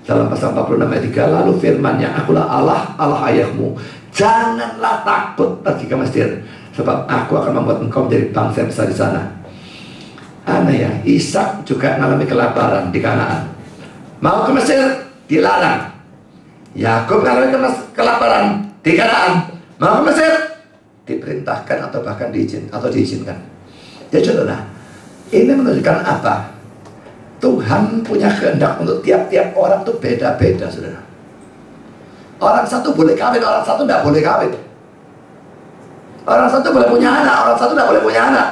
dalam pasal 46 ayat 3. Lalu firman-Nya, akulah Allah, Allah ayahmu. Janganlah takut pergi ke Mesir, sebab aku akan membuat engkau menjadi bangsa yang besar di sana. Aneh ya, Ishak juga mengalami kelaparan di Kanaan. Mau ke Mesir, dilarang. Yakub mengalami kelaparan di Kanaan, mau ke Mesir, diperintahkan atau bahkan diizinkan. Jadi saudara, ini menunjukkan apa? Tuhan punya kehendak untuk tiap-tiap orang itu beda-beda, saudara. Orang satu boleh kawin, orang satu tidak boleh kawin. Orang satu boleh punya anak, orang satu tidak boleh punya anak.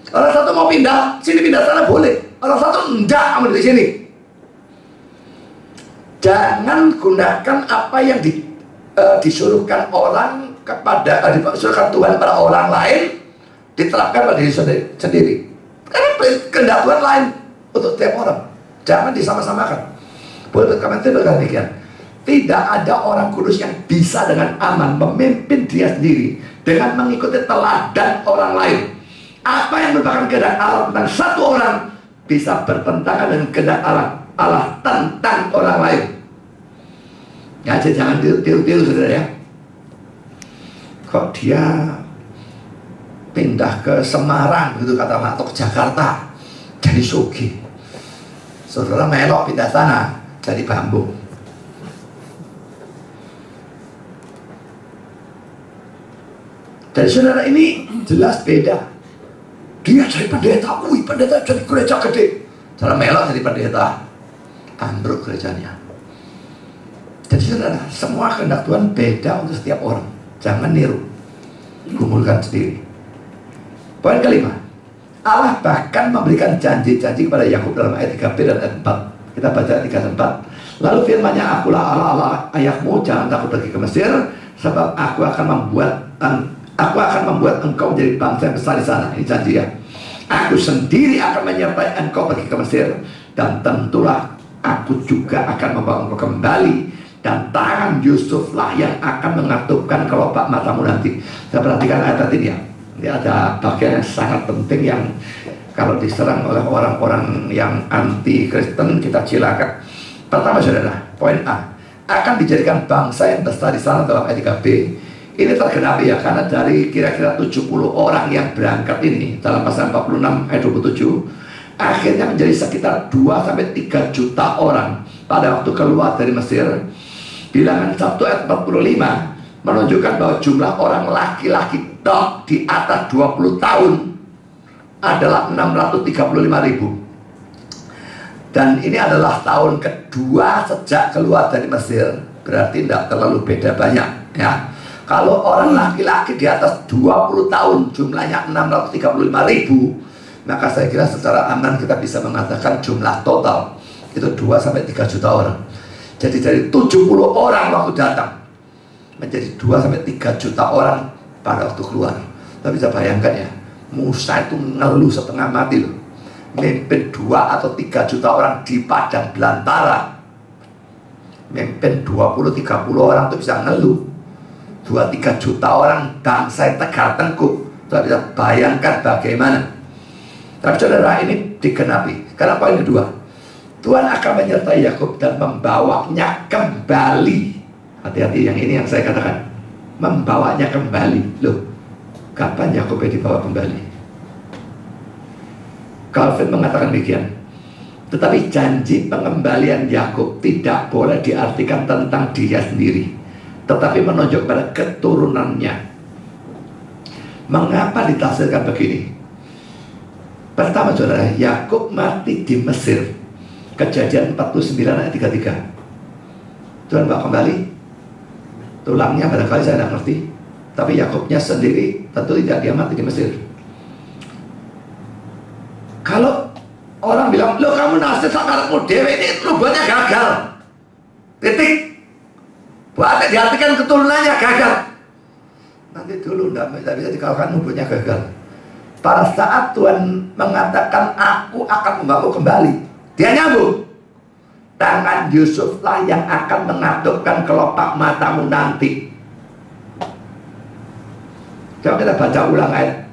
Orang satu mau pindah sini, pindah sana boleh. Orang satu enggak, kamu di sini. Jangan gunakan apa yang disuruhkan orang kepada disuruhkan Tuhan pada orang lain, diterapkan pada diri sendiri. Karena kehendak Tuhan lain untuk setiap orang. Jangan disama-samakan. Boleh berkomentar demikian. Tidak ada orang kudus yang bisa dengan aman memimpin dia sendiri dengan mengikuti teladan orang lain. Apa yang merupakan kehendak Allah tentang satu orang bisa bertentangan dengan kehendak Allah tentang orang lain. Ya, jangan tiru-tiru, saudara ya. Kok dia pindah ke Semarang gitu kata atau ke Jakarta jadi sugih, saudara melok pindah sana jadi bambu. Jadi saudara ini jelas beda. Dia jadi pendeta, pendeta jadi gereja gede. Saudara melok jadi pendeta, ambruk gerejanya. Jadi saudara, semua kehendak Tuhan beda untuk setiap orang. Jangan niru, gumulkan sendiri. Poin kelima, Allah bahkan memberikan janji-janji kepada Yakub dalam ayat 3b dan ayat 4. Kita baca 3 dan 4. Lalu firman-Nya, akulah Allah, Allah ayahmu, jangan takut pergi ke Mesir, sebab aku akan membuat engkau menjadi bangsa yang besar di sana. Ini janji ya. Aku sendiri akan menyertai engkau pergi ke Mesir, dan tentulah aku juga akan membawa engkau kembali, dan tangan Yusuflah yang akan mengatupkan kelopak matamu nanti. Saya perhatikan ayat tadi ya. Ini ada bagian yang sangat penting yang kalau diserang oleh orang-orang yang anti Kristen kita silakan. Pertama saudara, poin A, akan dijadikan bangsa yang besar di sana dalam ayat 3b. Ini tergenapi ya, karena dari kira-kira 70 orang yang berangkat ini dalam pasal 46 ayat 27, akhirnya menjadi sekitar 2-3 juta orang pada waktu keluar dari Mesir. Bilangan 1 ayat 45 menunjukkan bahwa jumlah orang laki-laki di atas 20 tahun adalah 635.000. Dan ini adalah tahun kedua sejak keluar dari Mesir, berarti tidak terlalu beda banyak ya. Kalau orang laki-laki di atas 20 tahun jumlahnya 635.000, maka saya kira secara aman kita bisa mengatakan jumlah total itu 2-3 juta orang. Jadi dari 70 orang waktu datang menjadi 2-3 juta orang pada waktu keluar. Tapi bisa bayangkan ya, Musa itu ngeluh setengah mati loh, mimpin 2 atau 3 juta orang di padang belantara. Mimpin 20-30 orang itu bisa ngeluh, 2-3 juta orang bangsa yang tegar tengkuk. Kita bisa bayangkan bagaimana. Tapi saudara, ini digenapi. Karena poin kedua, Tuhan akan menyertai Yakub dan membawanya kembali. Hati-hati, yang ini yang saya katakan, membawanya kembali. Loh, kapan Yakub dibawa kembali? Calvin mengatakan demikian. Tetapi janji pengembalian Yakub tidak boleh diartikan tentang dia sendiri, tetapi menunjuk pada keturunannya. Mengapa ditafsirkan begini? Pertama saudara, Yakub mati di Mesir. Kejadian 49 ayat 33. Tuhan bawa kembali. Tulangnya barangkali saya tidak ngerti, tapi Yakubnya sendiri tentu tidak, dia mati di Mesir. Kalau orang bilang, lo kamu nasib sakarmu dewe ini nubuatnya gagal, titik, buat diartikan keturunannya gagal. Nanti dulu tidak bisa dikalahkan, nubuatnya gagal. Pada saat Tuhan mengatakan aku akan membawa kembali, dia nyambung. Tangan Yusuflah yang akan mengatupkan kelopak matamu nanti. Coba kita baca ulang ayat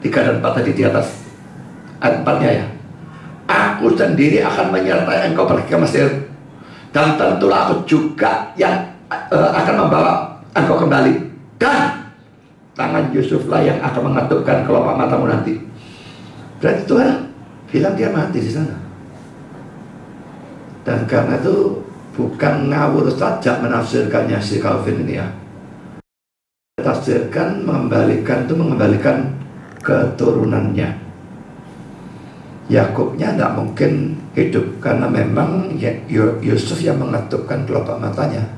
3 dan 4 tadi di atas. Ayat 4-nya ya. Aku sendiri akan menyertai engkau pergi ke Mesir, dan tentulah aku juga yang akan membawa engkau kembali. Dan tangan Yusuflah yang akan mengatupkan kelopak matamu nanti. Berarti Tuhan bilang dia mati di sana. Dan karena itu bukan ngawur saja menafsirkannya si Calvin ini ya. Tafsirkan mengembalikan keturunannya. Yakubnya tidak mungkin hidup karena memang Yusuf yang mengatupkan kelopak matanya.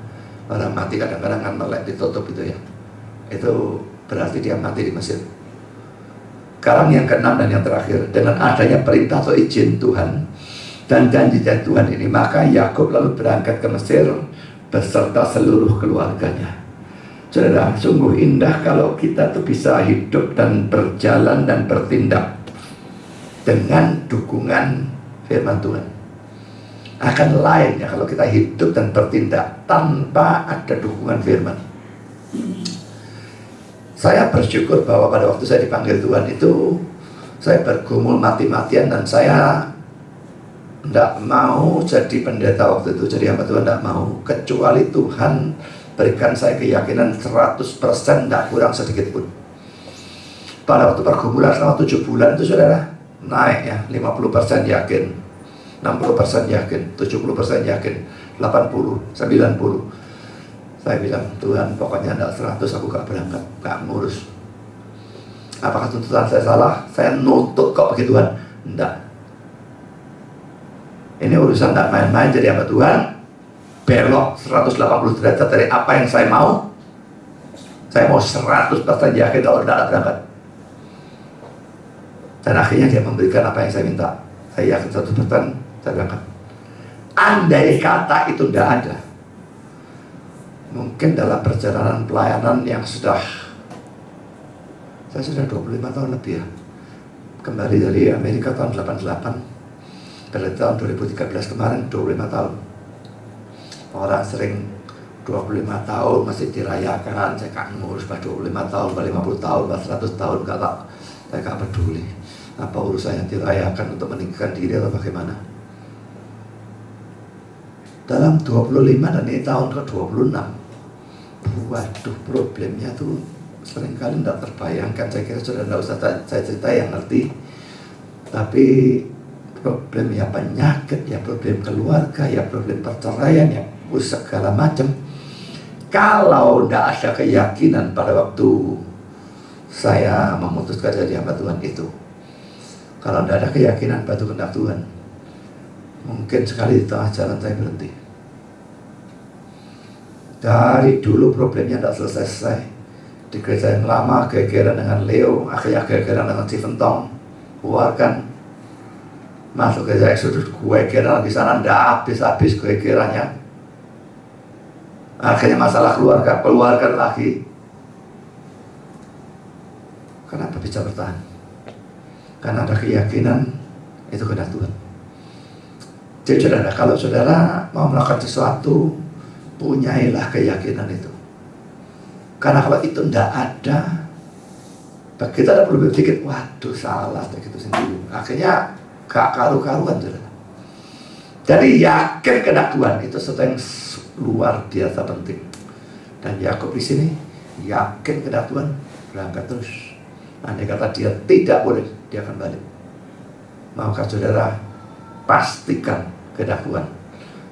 Orang mati kadang-kadang kan melek ditutup itu ya. Itu berarti dia mati di Mesir. Sekarang yang keenam dan yang terakhir, dengan adanya perintah atau izin Tuhan dan janji dari Tuhan ini, maka Yakub lalu berangkat ke Mesir beserta seluruh keluarganya. Saudara, sungguh indah kalau kita tuh bisa hidup dan berjalan dan bertindak dengan dukungan firman Tuhan. Akan lain ya kalau kita hidup dan bertindak tanpa ada dukungan firman. Saya bersyukur bahwa pada waktu saya dipanggil Tuhan itu, saya bergumul mati-matian dan saya tidak mau jadi pendeta waktu itu, jadi hamba Tuhan tidak mau, kecuali Tuhan berikan saya keyakinan 100% tidak kurang sedikit pun. Pada waktu pergumulan selama 7 bulan itu saudara, naik ya, 50% yakin, 60% yakin, 70% yakin, 80, 90. Saya bilang, Tuhan pokoknya tidak 100, aku gak berangkat, gak ngurus. Apakah tuntutan saya salah? Saya nuntut kok bagi Tuhan? Tidak. Ini urusan tidak main-main jadi hamba Tuhan. Belok 180 derajat dari apa yang saya mau. Saya mau 100% yakin kalau tidak berangkat. Dan akhirnya dia memberikan apa yang saya minta. Saya yakin 100% saya berangkat. Andai kata itu tidak ada, mungkin dalam perjalanan pelayanan yang saya sudah 25 tahun lebih ya, kembali dari Amerika tahun 88, Dari tahun 2013 kemarin 25 tahun. Orang sering 25 tahun masih dirayakan, saya kan ngurus 25 tahun, 50 tahun, 100 tahun, saya gak peduli. Apa urusannya dirayakan untuk meninggikan diri atau bagaimana? Dalam 25 dan ini tahun ke-26, waduh, problemnya tuh seringkali tidak terbayangkan. Saya kira sudah tidak usah saya cerita yang ngerti. Tapi problem ya penyakit, ya problem keluarga, ya problem perceraian, ya segala macam. Kalau tidak ada keyakinan pada waktu saya memutuskan jadi hamba Tuhan itu, kalau tidak ada keyakinan pada kehendak Tuhan, mungkin sekali di tengah jalan saya berhenti. Dari dulu problemnya tidak selesai. Di gereja yang lama gegeran dengan Leo, akhirnya gegeran dengan Stephen Tong, keluarkan. Masuk gereja Exodus, gegeran di sana tidak habis-habis gegerannya. Akhirnya masalah keluarga, keluarkan lagi. Kenapa bisa bertahan? Karena ada keyakinan itu kehendak Tuhan. Jadi saudara, kalau saudara mau melakukan sesuatu, punyailah keyakinan itu. Karena kalau itu tidak ada, kita tidak perlu berpikir, waduh salah, begitu sendiri. Akhirnya gak karu-karuan, saudara. Jadi yakin kehendak Tuhan itu sesuatu yang luar biasa penting. Dan Yakub di sini yakin kehendak Tuhan, berangkat terus. Andai kata dia tidak boleh, dia akan balik. Maukah saudara pastikan kehendak Tuhan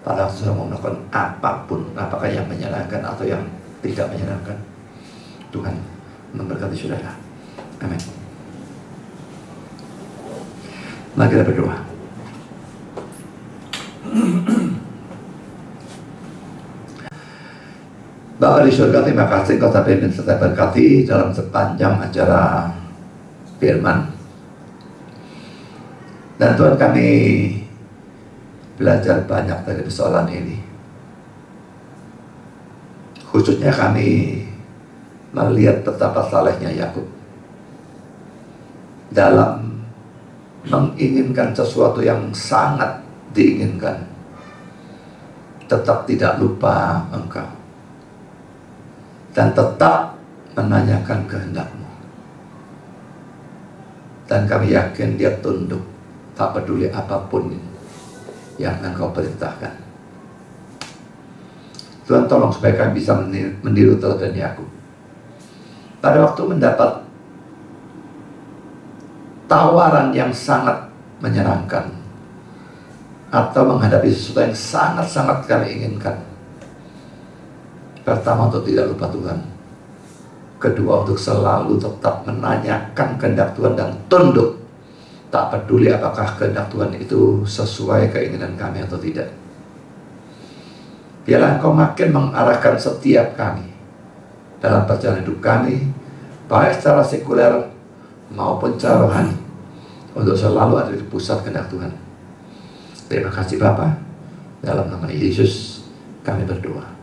pada waktu saudara mau melakukan apapun, apakah yang menyenangkan atau yang tidak menyenangkan. Tuhan memberkati saudara. Amin. Mari kita berdoa. Bapa di surga, terima kasih Kau telah pimpin serta berkati dalam sepanjang acara firman. Dan Tuhan, kami belajar banyak dari persoalan ini. Khususnya kami melihat betapa salehnya Yakub dalam menginginkan sesuatu yang sangat diinginkan, tetap tidak lupa Engkau dan tetap menanyakan kehendak-Mu. Dan kami yakin dia tunduk, tak peduli apapun yang Engkau perintahkan. Tuhan, tolong supaya kami bisa meniru teladan Yakub. Pada waktu mendapat tawaran yang sangat menyenangkan atau menghadapi sesuatu yang sangat-sangat kami inginkan, pertama, untuk tidak lupa Tuhan. Kedua, untuk selalu tetap menanyakan kehendak Tuhan dan tunduk, tak peduli apakah kehendak Tuhan itu sesuai keinginan kami atau tidak. Biarlah Engkau makin mengarahkan setiap kami dalam perjalanan hidup kami, baik secara sekuler maupun secara rohani, untuk selalu ada di pusat kehendak Tuhan. Terima kasih Bapa, dalam nama Yesus kami berdoa.